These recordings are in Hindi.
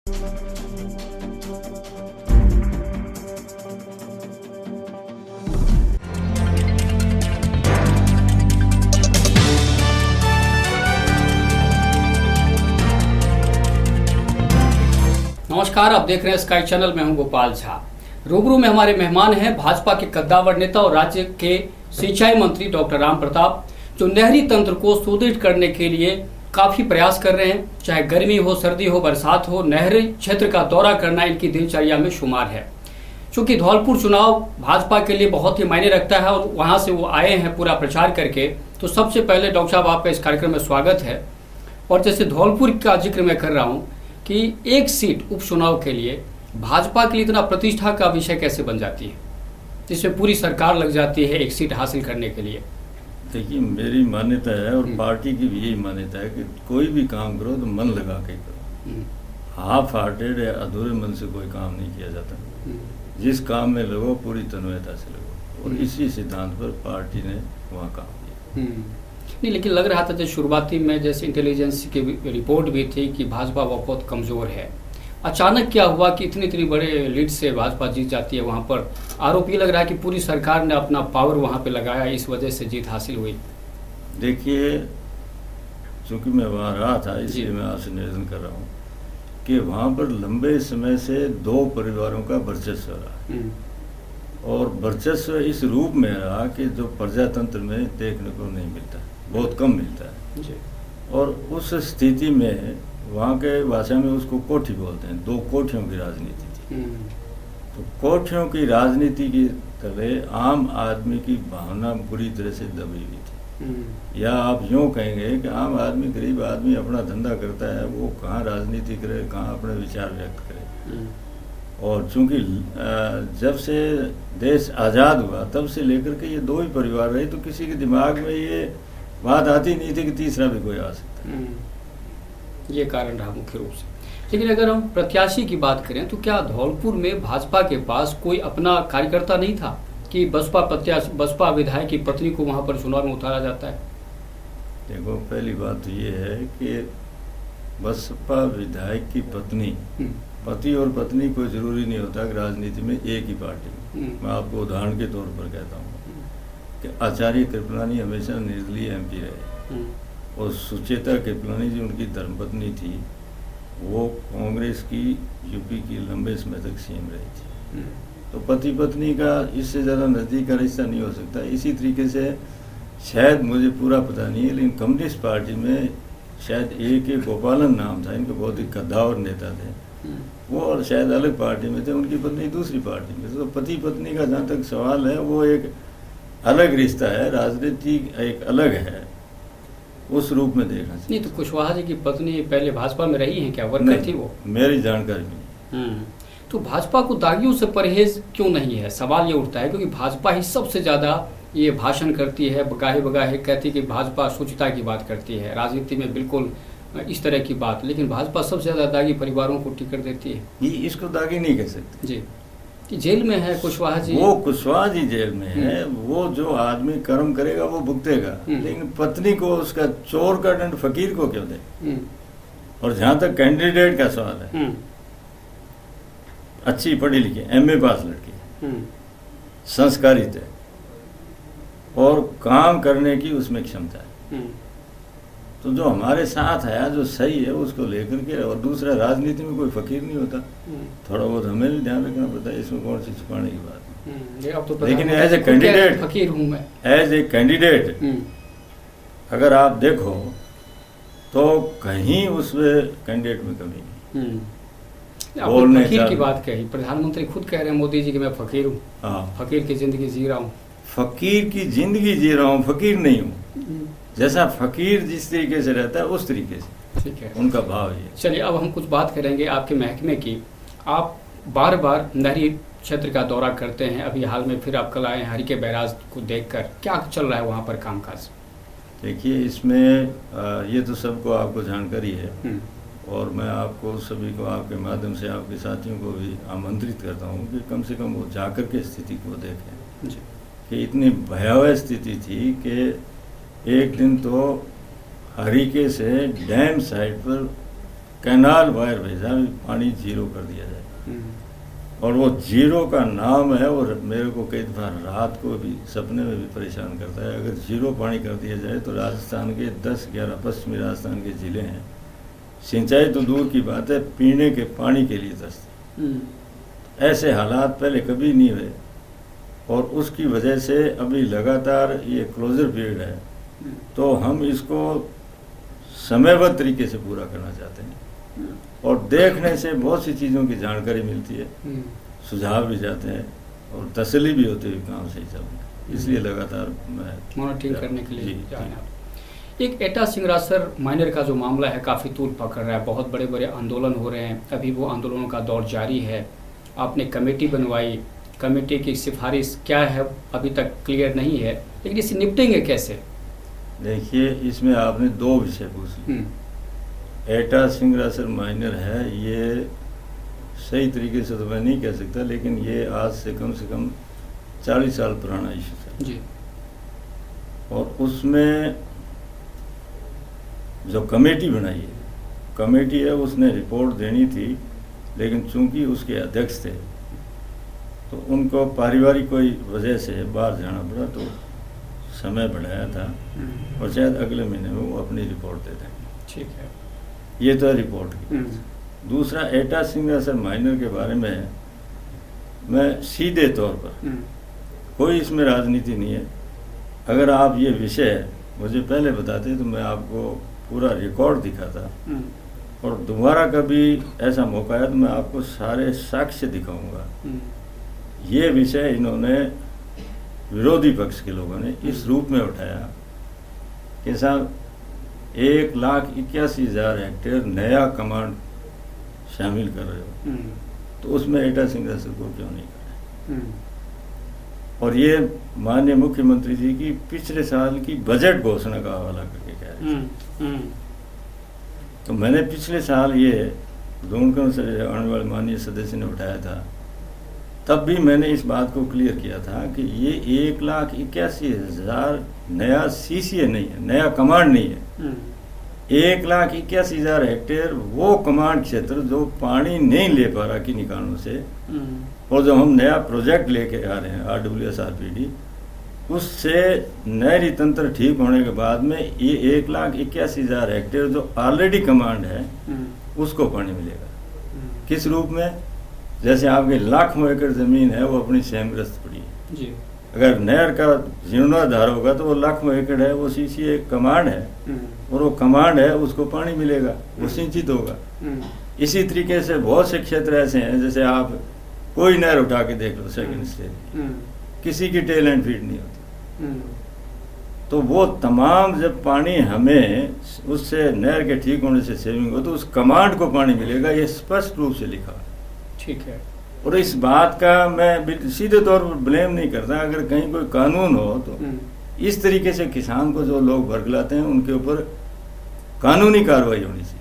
नमस्कार, आप देख रहे हैं स्काई चैनल। मैं हूं गोपाल झा। रूबरू में हमारे मेहमान हैं भाजपा के कद्दावर नेता और राज्य के सिंचाई मंत्री डॉक्टर राम प्रताप, जो नहरी तंत्र को सुदृढ़ करने के लिए काफी प्रयास कर रहे हैं। चाहे गर्मी हो, सर्दी हो, बरसात हो, नहरी क्षेत्र का दौरा करना इनकी दिनचर्या में शुमार है। चूंकि धौलपुर चुनाव भाजपा के लिए बहुत ही मायने रखता है और वहां से वो आए हैं पूरा प्रचार करके, तो सबसे पहले डॉक्टर साहब आपका इस कार्यक्रम में स्वागत है। और जैसे धौलपुर का जिक्र मैं कर रहा हूँ कि एक सीट उपचुनाव के लिए भाजपा के लिए इतना प्रतिष्ठा का विषय कैसे बन जाती है, जिसमें पूरी सरकार लग जाती है एक सीट हासिल करने के लिए? देखिए, मेरी मान्यता है और पार्टी की भी यही मान्यता है कि कोई भी काम करो तो मन लगा के करो। हाफ हार्टेड या अधूरे मन से कोई काम नहीं किया जाता। जिस काम में लगो पूरी तन्मयता से लगो, और इसी सिद्धांत पर पार्टी ने वहाँ काम किया। नहीं, लेकिन लग रहा था जैसे शुरुआती में जैसे इंटेलिजेंस की रिपोर्ट भी थी कि भाजपा बहुत कमजोर है। अचानक क्या हुआ कि इतनी बड़े लीड से भाजपा जीत जाती है? वहाँ पर आरोप ये लग रहा है कि पूरी सरकार ने अपना पावर वहाँ पे लगाया, इस वजह से जीत हासिल हुई। देखिए, चूंकि मैं वहाँ रहा था इसलिए मैं आपसे निवेदन कर रहा हूँ कि वहाँ पर लंबे समय से दो परिवारों का वर्चस्व रहा, और वर्चस्व इस रूप में रहा कि जो प्रजातंत्र में देखने को नहीं मिलता, बहुत कम मिलता है जी। और उस स्थिति में वहाँ के भाषा में उसको कोठी बोलते हैं, दो कोठियों की राजनीति थी। तो कोठियों की राजनीति की तरह आम आदमी की भावना बुरी तरह से दबी हुई थी। या आप यूँ कहेंगे कि आम आदमी, गरीब आदमी अपना धंधा करता है, वो कहाँ राजनीति करे, कहाँ अपने विचार व्यक्त करे। और चूंकि जब से देश आज़ाद हुआ तब से लेकर के ये दो ही परिवार रहे, तो किसी के दिमाग में ये बात आती नहीं थी कि तीसरा भी कोई आ सकता है। ये कारण रहा मुख्य रूप से। लेकिन अगर हम प्रत्याशी की बात करें तो क्या धौलपुर में भाजपा के पास कोई अपना कार्यकर्ता नहीं था कि बसपा विधायक की पत्नी को वहां पर चुनाव में उतारा जाता है? देखो, पहली बात तो ये है कि बसपा विधायक की पत्नी, पति और पत्नी कोई जरूरी नहीं होता कि राजनीति में एक ही पार्टी में। मैं आपको उदाहरण के तौर पर कहता हूँ कि आचार्य कृपलानी हमेशा निर्दलीय एमपी रहे, और सुचेता कृपलानी जो उनकी धर्मपत्नी थी वो कांग्रेस की यूपी की लंबे समय तक सीएम रही थी। तो पति पत्नी का इससे ज़्यादा नज़दीक का रिश्ता नहीं हो सकता। इसी तरीके से शायद, मुझे पूरा पता नहीं है, लेकिन कम्युनिस्ट पार्टी में शायद ए गोपालन नाम था, इनके बहुत ही कद्दावर नेता थे वो, और शायद अलग पार्टी में थे, उनकी पत्नी दूसरी पार्टी में। तो पति पत्नी का जहाँ तक सवाल है वो एक अलग रिश्ता है, राजनीति एक अलग है, उस रूप में देखना चाहिए। नहीं तो कुशवाहा जी की पत्नी पहले भाजपा में रही हैं क्या? वर्कर थी वो? मेरी जानकारी नहीं। तो भाजपा को दागियों से परहेज क्यों नहीं है, सवाल ये उठता है, क्योंकि भाजपा ही सबसे ज्यादा ये भाषण करती है, बगाहे बगाहे कहती है कि भाजपा शुचिता की बात करती है, राजनीति में बिल्कुल इस तरह की बात, लेकिन भाजपा सबसे ज्यादा दागी परिवारों को टिकट देती है। ये इसको दागी नहीं कह सकते जी। कि जेल में है कुशवाहा जी? वो कुशवाहा जी जेल में है, वो जो आदमी कर्म करेगा वो भुगतेगा, लेकिन पत्नी को, उसका चोर का दंड फकीर को क्यों दे? और जहां तक कैंडिडेट का सवाल है, अच्छी पढ़ी लिखी एमए पास लड़की, संस्कारित है और काम करने की उसमें क्षमता है, तो जो हमारे साथ है, जो सही है, उसको लेकर के। और दूसरा, राजनीति में कोई फकीर नहीं होता, थोड़ा बहुत हमें भी ध्यान रखना पड़ता है, इसमें कौन सी छुपाने की बात है। लेकिन एज ए कैंडिडेट, फकीर हूं मैं, एज ए कैंडिडेट अगर आप देखो तो कहीं उसमें कैंडिडेट में कमी नहीं। आपने फकीर की बात कही, प्रधानमंत्री खुद कह रहे हैं मोदी जी कि मैं फकीर हूँ, फकीर की जिंदगी जी रहा हूँ। फकीर की जिंदगी जी रहा हूँ, फकीर नहीं हूँ। जैसा फकीर जिस तरीके से रहता है उस तरीके से, ठीक है, उनका भाव ये। चलिए, अब हम कुछ बात करेंगे आपके महकमे की। आप बार बार नहरी क्षेत्र का दौरा करते हैं, अभी हाल में फिर आप कल आए हैं हरिके बैराज को देखकर, क्या चल रहा है वहाँ पर कामकाज? देखिए, इसमें ये तो सबको आपको जानकारी है, और मैं आपको सभी को आपके माध्यम से आपके साथियों को भी आमंत्रित करता हूँ कि कम से कम वो जाकर के स्थिति को देखें जी। कि इतनी भयावह स्थिति थी कि एक दिन तो हरिके से डैम साइड पर कैनाल वायर भेजा भी पानी जीरो कर दिया जाए। और वो जीरो का नाम है, और मेरे को कई दफा रात को भी सपने में भी परेशान करता है। अगर जीरो पानी कर दिया जाए तो राजस्थान के 10-11 पश्चिमी राजस्थान के ज़िले हैं, सिंचाई तो दूर की बात है, पीने के पानी के लिए तरसते। ऐसे हालात पहले कभी नहीं हुए, और उसकी वजह से अभी लगातार ये क्लोजर पीरियड है, तो हम इसको समयबद्ध तरीके से पूरा करना चाहते हैं। और देखने से बहुत सी चीज़ों की जानकारी मिलती है, सुझाव भी जाते हैं, और तसल्ली भी होती है काम सही चल। इसलिए लगातार मैं मॉनिटरिंग करने के लिए जा रहे हैं। एक एटा सिंगरासर माइनर का जो मामला है काफ़ी तूल पकड़ रहा है, बहुत बड़े बड़े आंदोलन हो रहे हैं, अभी वो आंदोलनों का दौर जारी है। आपने कमेटी बनवाई, कमेटी की सिफारिश क्या है अभी तक क्लियर नहीं है, लेकिन इसे निपटेंगे कैसे? देखिए, इसमें आपने 2 विषय पूछे। एटा सिंगरासर माइनर है, ये सही तरीके से तो मैं नहीं कह सकता, लेकिन ये आज से कम 40 साल पुराना इशू था जी। और उसमें जो कमेटी बनाई है, कमेटी है, उसने रिपोर्ट देनी थी, लेकिन चूंकि उसके अध्यक्ष थे तो उनको पारिवारिक कोई वजह से बाहर जाना पड़ा, तो समय बढ़ाया था, और शायद अगले महीने में वो अपनी रिपोर्ट दे देंगे। ठीक है, ये तो है रिपोर्ट की। दूसरा, एटा सिंगरासर माइनर के बारे में मैं सीधे तौर पर, कोई इसमें राजनीति नहीं है। अगर आप ये विषय मुझे पहले बताते तो मैं आपको पूरा रिकॉर्ड दिखाता, और दोबारा कभी ऐसा मौका है तो मैं आपको सारे साक्ष्य दिखाऊंगा। ये विषय इन्होंने, विरोधी पक्ष के लोगों ने इस रूप में उठाया कि साहब 1,81,000 हेक्टेयर नया कमांड शामिल कर रहे हो, तो उसमें एटा सिंगरासर को क्यों नहीं कर रहे? और ये माननीय मुख्यमंत्री जी की पिछले साल की बजट घोषणा का हवाला करके कह रहे हैं। तो मैंने पिछले साल ये ढूंढकर से आने वाले माननीय सदस्य ने उठाया था, तब भी मैंने इस बात को क्लियर किया था कि ये 1,81,000 नया सीसीए नहीं है, नया कमांड नहीं है। 1,81,000 हेक्टेयर वो कमांड क्षेत्र जो पानी नहीं ले पा रहा किन्हीं कारणों से, और जो हम नया प्रोजेक्ट लेके आ रहे हैं RWSRPD, उससे नहरी तंत्र ठीक होने के बाद में ये 1,81,000 हेक्टेयर जो ऑलरेडी कमांड है उसको पानी मिलेगा। किस रूप में? जैसे आपके लाखों एकड़ जमीन है वो अपनी सहमग्रस्त पड़ी है जी। अगर नहर का जीर्णोद्धार होगा तो वो लाखों एकड़ है, वो सीसीए कमांड है, और वो कमांड है उसको पानी मिलेगा, वो सिंचित होगा। इसी तरीके से बहुत से क्षेत्र ऐसे हैं, जैसे आप कोई नहर उठा के देख लो सेकंड स्टेज, किसी की टेल एंड फीड नहीं होती, तो वो तमाम जब पानी हमें उससे नहर के ठीक होने से सेविंग हो तो उस कमांड को पानी मिलेगा, ये स्पष्ट रूप से लिखा। ठीक है। और इस बात का मैं सीधे तौर पर ब्लेम नहीं करता, अगर कहीं कोई कानून हो तो इस तरीके से किसान को जो लोग बरगलाते हैं उनके ऊपर कानूनी कार्रवाई होनी चाहिए।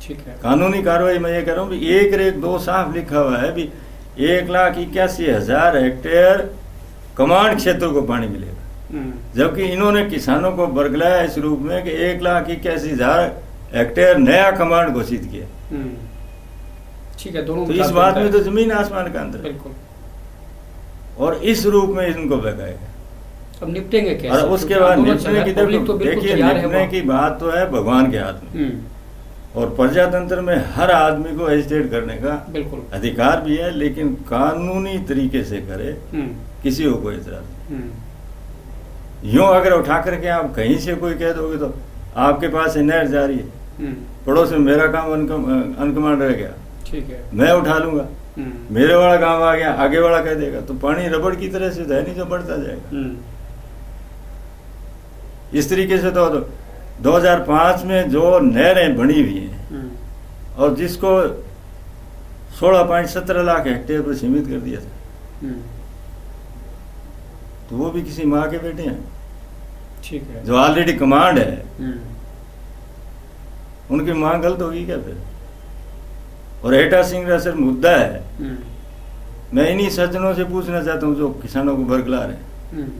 ठीक है। कानूनी कार्रवाई मैं ये कह रहा हूँ भी 1/2 साफ लिखा हुआ है भी 1,81,000 हेक्टेयर कमांड क्षेत्र को पानी मिलेगा, जबकि इन्होंने किसानों को बरगलाया इस रूप में कि 1,81,000 हेक्टेयर नया कमांड घोषित किया। ठीक है, दोनों तो इस बात में तो जमीन आसमान का अंतर है। बिल्कुल। और इस रूप में इनको बहकाएगा। अब निपटेंगे कैसे? और उसके बाद निपटने की देखिए, निपटने की बात तो है भगवान के हाथ में, और प्रजातंत्र में हर आदमी को एजिटेट करने का बिल्कुल अधिकार भी है, लेकिन कानूनी तरीके से करे, किसी को कोई इतराज नहीं। यूं अगर उठा करके आप कहीं से कोई कह दोगे तो आपके पास नहर जा रही है, पड़ोस में मेरा काम अनकमांड रह गया, ठीक है, मैं उठा लूंगा, मेरे वाला काम आ गया, आगे वाला कह देगा, तो पानी रबड़ की तरह से है नहीं जो बढ़ता जाएगा। इस तरीके से तो 2005 में जो नहरें बनी हुई हैं और जिसको 16.17 लाख हेक्टेयर पर सीमित कर दिया था, तो वो भी किसी माँ के बेटे हैं। ठीक है। जो ऑलरेडी कमांड है उनकी माँ गलत होगी क्या फिर? और एटा सिंगरासर मुद्दा है, मैं इन्हीं सज्जनों से पूछना चाहता हूँ जो किसानों को बरगला रहे हैं,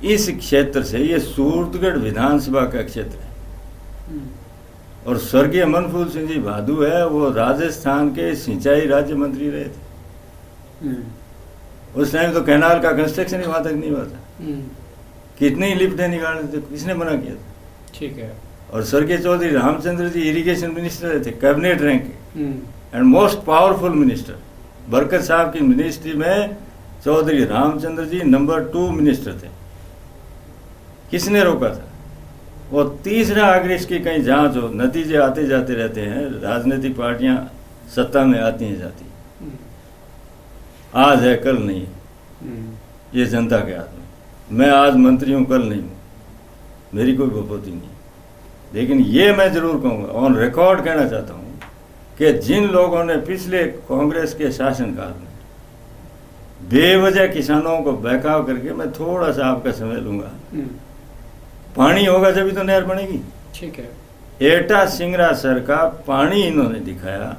इस क्षेत्र से, ये सूरतगढ़ विधानसभा का क्षेत्र है और स्वर्गीय मनफूल सिंह जी भादू है, वो राजस्थान के सिंचाई राज्य मंत्री रहे थे। उस टाइम तो कैनाल का कंस्ट्रक्शन ही वहां तक नहीं हुआ था। कितनी लिफ्टें निकालने थे, किसने मना किया था? ठीक है। और स्वर्गीय चौधरी रामचंद्र जी इरिगेशन मिनिस्टर थे, कैबिनेट रैंक के एंड मोस्ट पावरफुल मिनिस्टर। बरकत साहब की मिनिस्ट्री में चौधरी रामचंद्र जी नंबर 2 मिनिस्टर थे। किसने रोका था? और तीसरा, अगर इसकी कहीं जांच हो, नतीजे आते जाते रहते हैं, राजनीतिक पार्टियां सत्ता में आती हैं जाती, आज है कल नहीं है, ये जनता के हाथ में। मैं आज मंत्री हूं, कल नहीं हूं, मेरी कोई बपोती नहीं। लेकिन ये मैं जरूर कहूंगा, ऑन रिकॉर्ड कहना चाहता हूं कि जिन लोगों ने पिछले कांग्रेस के शासनकाल में बेवजह किसानों को बहकाव करके, मैं थोड़ा सा आपका समय लूंगा, पानी होगा जब तो नहर बनेगी। ठीक है। एटा सिंगरा सर का पानी इन्होंने दिखाया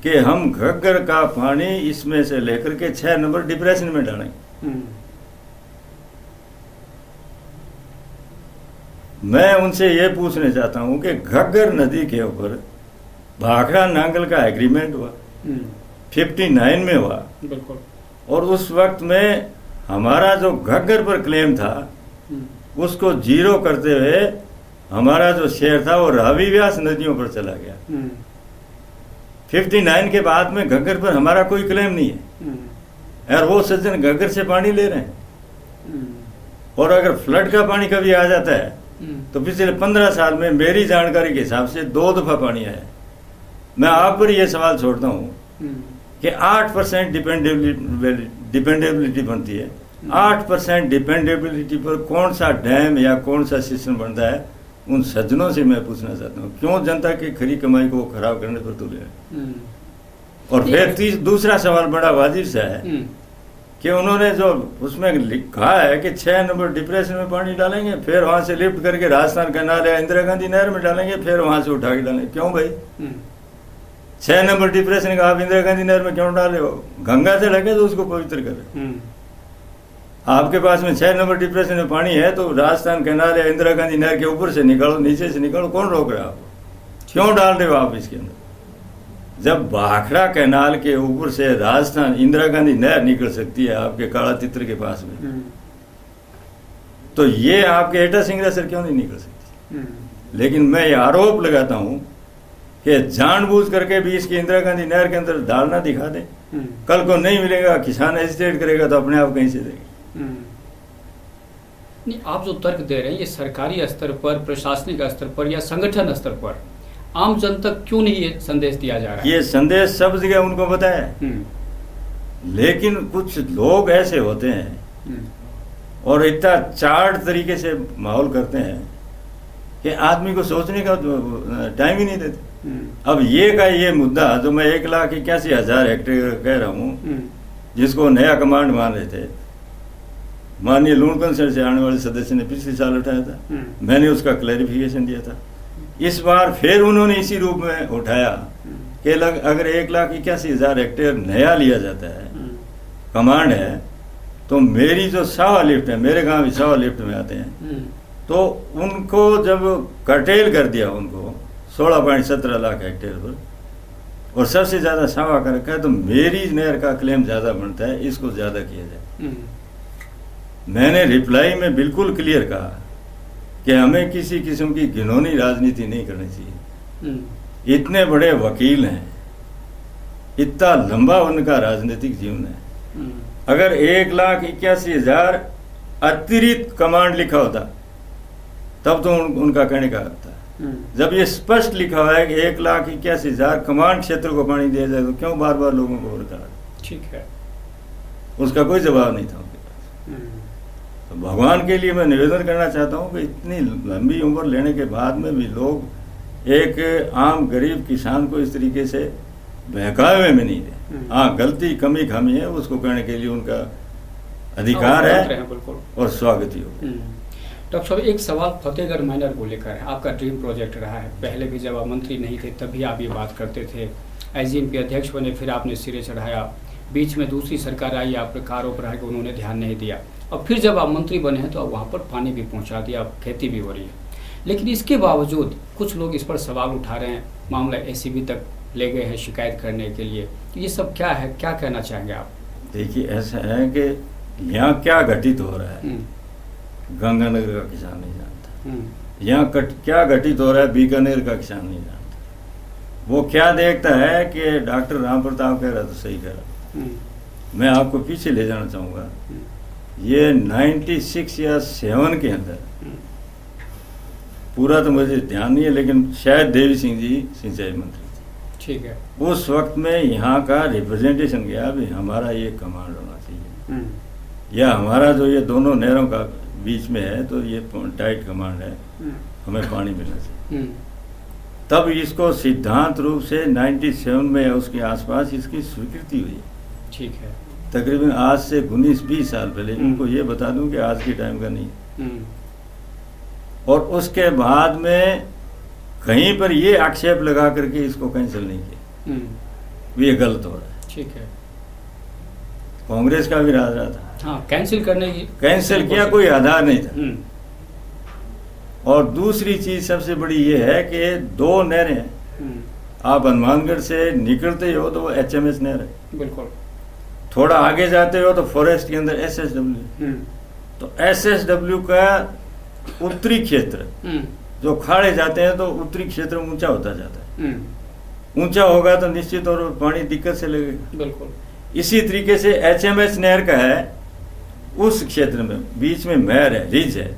कि हम घग्गर का पानी इसमें से लेकर के 6 नंबर डिप्रेशन में डालेंगे। मैं उनसे ये पूछना चाहता हूं कि घग्गर नदी के ऊपर भाखड़ा नांगल का एग्रीमेंट हुआ, 59 में हुआ। बिल्कुल। और उस वक्त में हमारा जो घग्गर पर क्लेम था उसको जीरो करते हुए हमारा जो शेयर था वो रावी व्यास नदियों पर चला गया। 59 के बाद में घग्गर पर हमारा कोई क्लेम नहीं है, और वो सज्जन घग्गर से पानी ले रहे हैं। और अगर फ्लड का पानी कभी आ जाता है तो पिछले 15 साल में मेरी जानकारी के हिसाब से 2 दफा पानी आया है। मैं आप पर यह सवाल छोड़ता हूं कि 8% डिपेंडेबिलिटी बनती है, 8% डिपेंडेबिलिटी पर कौन सा डैम या कौन सा सिस्टम बनता है? उन सज्जनों से मैं पूछना चाहता हूँ, क्यों जनता की खरी कमाई को खराब करने पर तुले हैं? और फिर दूसरा सवाल बड़ा वाजिब सा है कि उन्होंने जो उसमें लिखा है कि 6 नंबर डिप्रेशन में पानी डालेंगे, फिर वहां से लिफ्ट करके राजस्थान कैनाल या इंदिरा गांधी नहर में डालेंगे, फिर वहां से उठा के डालेंगे। क्यों भाई? 6 नंबर डिप्रेशन का आप इंदिरा गांधी नहर में क्यों डाले हो? गंगा से लगे तो उसको पवित्र करें। आपके पास में 6 नंबर डिप्रेशन में पानी है तो राजस्थान कैनाल या इंदिरा गांधी नहर के ऊपर से निकालो, नीचे से निकालो, कौन रोक रहा है आपको? क्यों डाल रहे हो आप इसके अंदर? जब भाखड़ा कैनाल के ऊपर से राजस्थान इंदिरा गांधी नहर निकल सकती है आपके काला तित्र के पास में, तो ये आपके एटा सिंगरा सर क्यों नहीं निकल सकती? लेकिन मैं ये आरोप लगाता हूं कि जानबूझ करके भी इसकी इंदिरा गांधी नहर के अंदर डालना दिखा दे, कल को नहीं मिलेगा, किसान हेजिटेट करेगा तो अपने आप कहीं से देंगे। नहीं, आप जो तर्क दे रहे हैं ये सरकारी स्तर पर, प्रशासनिक स्तर पर या संगठन स्तर पर आम जन तक क्यों नहीं ये संदेश दिया जा रहा है? ये संदेश सब जगह उनको पता है, लेकिन कुछ लोग ऐसे होते हैं और इतना चार्ट तरीके से माहौल करते हैं कि आदमी को सोचने का टाइम ही नहीं देते। अब ये का ये मुद्दा जो मैं 1,81,000 हेक्टेयर कह रहा हूँ, जिसको नया कमांड मान रहे थे, माननीय लूणकंद सर से आने वाले सदस्य ने पिछले साल उठाया था, मैंने उसका क्लैरिफिकेशन दिया था। इस बार फिर उन्होंने इसी रूप में उठाया कि अगर 1,81,000 हेक्टेयर नया लिया जाता है, कमांड है, तो मेरी जो सावा लिफ्ट है, मेरे गांव में सावा लिफ्ट में आते हैं, तो उनको जब कर्टेल कर दिया उनको 16.17 लाख हेक्टेयर पर, और सबसे ज्यादा सावा कर रखा है, तो मेरी नहर का क्लेम ज्यादा बनता है, इसको ज्यादा किया जाए। मैंने रिप्लाई में बिल्कुल क्लियर कहा कि हमें किसी किस्म की घिनौनी राजनीति नहीं करनी चाहिए। इतने बड़े वकील हैं, इतना लंबा उनका राजनीतिक जीवन है। अगर 1,81,000 अतिरिक्त कमांड लिखा होता तब तो उनका कहने का हक था। जब ये स्पष्ट लिखा हुआ है कि 1,81,000 कमांड क्षेत्र को पानी दिया जाए, तो क्यों बार बार लोगों को बता? ठीक है, उसका कोई जवाब नहीं था उनके पास। तो भगवान के लिए मैं निवेदन करना चाहता हूं कि इतनी लंबी उम्र लेने के बाद में भी लोग एक आम गरीब किसान को इस तरीके से बहकावे में नहीं दे। हाँ, गलती कमी खामी है, उसको करने के लिए उनका अधिकार है और स्वागत ही हो। डॉक्टर साहब, एक सवाल फतेहगढ़ माइनर को लेकर है। आपका ड्रीम प्रोजेक्ट रहा है, पहले भी जब आप मंत्री नहीं थे तभी आप ये बात करते थे, IGM के अध्यक्ष बने, फिर आपने सिरे चढ़ाया, बीच में दूसरी सरकार आई, आप पर आरोप रहा कि उन्होंने ध्यान नहीं दिया, और फिर जब आप मंत्री बने हैं तो आप वहाँ पर पानी भी पहुँचा दिया, खेती भी हो रही है। लेकिन इसके बावजूद कुछ लोग इस पर सवाल उठा रहे हैं, मामला एसीबी तक ले गए हैं शिकायत करने के लिए। तो ये सब क्या है, क्या कहना चाहेंगे आप? देखिए, ऐसा है कि यहाँ क्या घटित हो रहा है गंगानगर का किसान नहीं जानता। यहाँ क्या घटित हो रहा है बीकानेर का किसान नहीं जानता। वो क्या देखता है कि डॉक्टर राम प्रताप कह रहा तो सही कह रहा। मैं आपको पीछे ले जाना चाहूँगा, ये 96 या 7 के अंदर, पूरा तो मुझे ध्यान नहीं है, लेकिन शायद देवी सिंह जी सिंचाई मंत्री थे। ठीक है। उस वक्त में यहाँ का रिप्रेजेंटेशन गया भी हमारा ये कमांड होना चाहिए, या हमारा जो ये दोनों नहरों का बीच में है तो ये टाइट कमांड है, हमें पानी मिलना चाहिए। तब इसको सिद्धांत रूप से 97 में या उसके आसपास इसकी स्वीकृति हुई। ठीक है। तकरीबन आज से 19-20 साल पहले। इनको ये बता दूं कि आज के टाइम का नहीं। और उसके बाद में कहीं पर ये आक्षेप लगा करके इसको कैंसिल नहीं किया, ये गलत हो रहा है। ठीक है। कांग्रेस का भी राज रहा था, हाँ, कैंसिल करने की, कैंसिल किया, कोई आधार नहीं था। और दूसरी चीज सबसे बड़ी ये है कि 2 नहरें हैं। आप हनुमानगढ़ से निकलते हो तो वो HMS नहर है, बिल्कुल। थोड़ा आगे जाते हो तो फॉरेस्ट के अंदर SSW। तो SSW का उत्तरी क्षेत्र, जो खाड़े जाते हैं तो उत्तरी क्षेत्र ऊंचा होता जाता है। ऊंचा होगा तो निश्चित तौर पर पानी दिक्कत से लगेगा, बिल्कुल। इसी तरीके से HMS नहर का है, उस क्षेत्र में बीच में महर है, रिज है।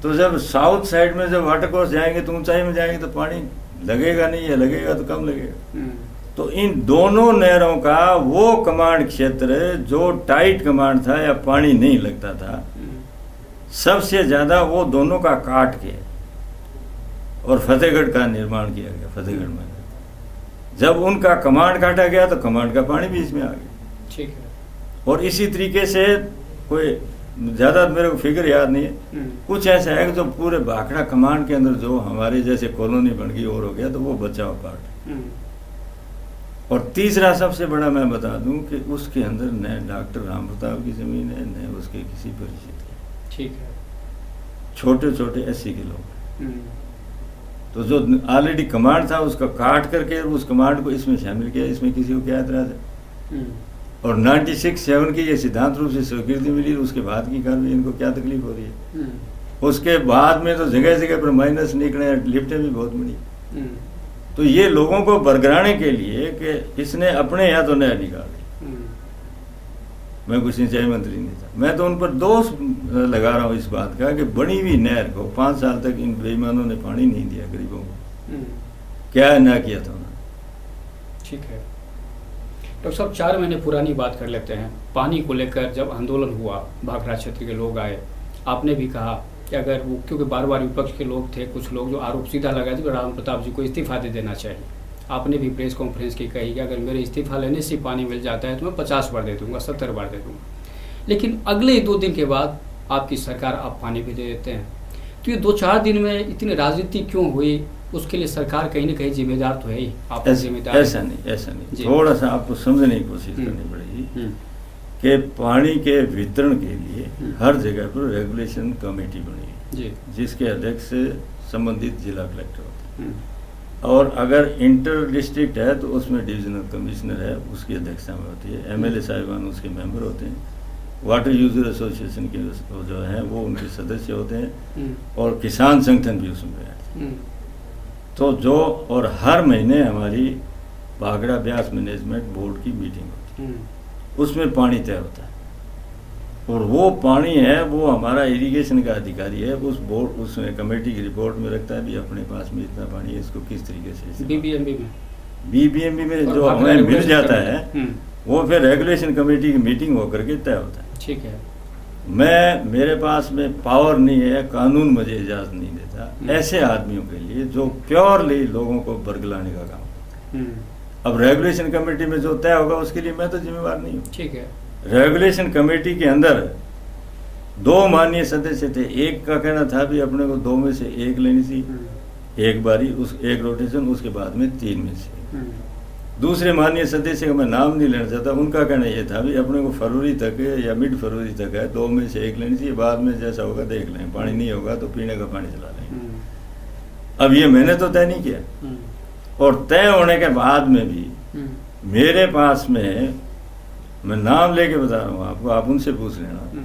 तो जब साउथ साइड में जब वाटर कोर्स जाएंगे तो ऊंचाई में जाएंगे तो पानी लगेगा नहीं, या लगेगा तो कम लगेगा। तो इन दोनों नहरों का वो कमांड क्षेत्र जो टाइट कमांड था या पानी नहीं लगता था, सबसे ज्यादा वो दोनों का काट के और फतेहगढ़ का निर्माण किया गया। फतेहगढ़ में जब उनका कमांड काटा गया तो कमांड का पानी बीच में आ गया। ठीक है। और इसी तरीके से कोई ज्यादा मेरे को फिगर याद नहीं है, कुछ ऐसा है कि जो पूरे भाखड़ा कमांड के अंदर जो हमारे जैसे कॉलोनी बन गई और हो गया, तो वो बचा हुआ पार्ट। और तीसरा सबसे बड़ा मैं बता दूं कि उसके अंदर न डॉक्टर राम प्रताप की जमीन है, न उसके किसी परिचित की। ठीक है। छोटे छोटे 80 के लोग। तो जो ऑलरेडी कमांड था उसका काट करके उस कमांड को इसमें शामिल किया, इसमें किसी को क्या एतराज है? और 96-7 की ये सिद्धांत रूप से स्वीकृति मिली, उसके बाद की कार्रवाई इनको क्या तकलीफ हो रही है? उसके बाद में तो जगह जगह पर माइनस निकले, लिफ्टें भी बहुत बड़ी। तो ये लोगों को बरगराने के लिए कि इसने अपने यहाँ तो नहर निकाल दी। मैं कोई सिंचाई मंत्री नहीं था, मैं तो उन पर दोष लगा रहा हूँ इस बात का कि बनी हुई नहर को 5 साल तक इन बेईमानों ने पानी नहीं दिया गरीबों को। क्या ना किया था उन्होंने। ठीक है। डॉक्टर साहब, 4 महीने पुरानी बात कर लेते हैं। पानी को लेकर जब आंदोलन हुआ, भाखड़ा क्षेत्र के लोग आए, आपने भी कहा कि अगर वो, क्योंकि बार बार विपक्ष के लोग थे, कुछ लोग जो आरोप सीधा लगाए थे कि राम प्रताप जी को इस्तीफा दे देना चाहिए। आपने भी प्रेस कॉन्फ्रेंस की कही कि अगर मेरे इस्तीफा लेने से पानी मिल जाता है तो मैं 50 बार दे दूंगा, 70 बार दे दूंगा। लेकिन अगले 2 दिन के बाद आपकी सरकार आप पानी भी दे देते हैं। तो ये 2-4 दिन में इतनी राजनीति क्यों हुई? उसके लिए सरकार कहीं ना कहीं जिम्मेदार तो है ही, आप जिम्मेदार। ऐसा नहीं, थोड़ा सा आपको समझने की कोशिश करनी पड़ेगी कि पानी के वितरण के लिए हर जगह पर रेगुलेशन कमेटी बनी है, जिसके अध्यक्ष संबंधित जिला कलेक्टर होते हैं। और अगर इंटर डिस्ट्रिक्ट है तो उसमें डिविजनल कमिश्नर है, उसकी अध्यक्षता में होती है। MLA साहिबान उसके मेंबर होते हैं। वाटर यूजर एसोसिएशन के जो है वो उनके सदस्य होते हैं, और किसान संगठन भी उसमें बैठते हैं। तो जो, और हर महीने हमारी भाखड़ा ब्यास मैनेजमेंट बोर्ड की मीटिंग होती है, उसमें पानी तय होता है। और वो पानी है वो हमारा इरिगेशन का अधिकारी है, उस बोर्ड उसमें कमेटी की रिपोर्ट में रखता है भी अपने पास में इतना पानी है, इसको किस तरीके से BBMB में जो हमें मिल जाता है वो फिर रेगुलेशन कमेटी की मीटिंग होकर के तय होता है। ठीक है। मेरे पास में पावर नहीं है, कानून मुझे इजाजत नहीं देता ऐसे आदमियों के लिए जो प्योरली लोगों को बरगलाने का काम करते हैं। अब रेगुलेशन कमेटी में जो तय होगा उसके लिए मैं तो जिम्मेवार नहीं हूँ। ठीक है। रेगुलेशन कमेटी के अंदर 2 माननीय सदस्य थे। एक का कहना था भी अपने को 2 में से 1 लेनी थी, एक बारी, उस 1 रोटेशन, उसके बाद में 3 में से। दूसरे माननीय सदस्य का मैं नाम नहीं लेना चाहता, उनका कहना यह था भी अपने को फरवरी तक या मिड फरवरी तक है, 2 में से 1 लेनी चाहिए, बाद में जैसा होगा देख लें, पानी नहीं होगा तो पीने का पानी चला लेंगे। अब ये मैंने तो तय नहीं किया, और तय होने के बाद में भी मेरे पास में, मैं नाम लेके बता रहा हूँ आपको, आप उनसे पूछ लेना,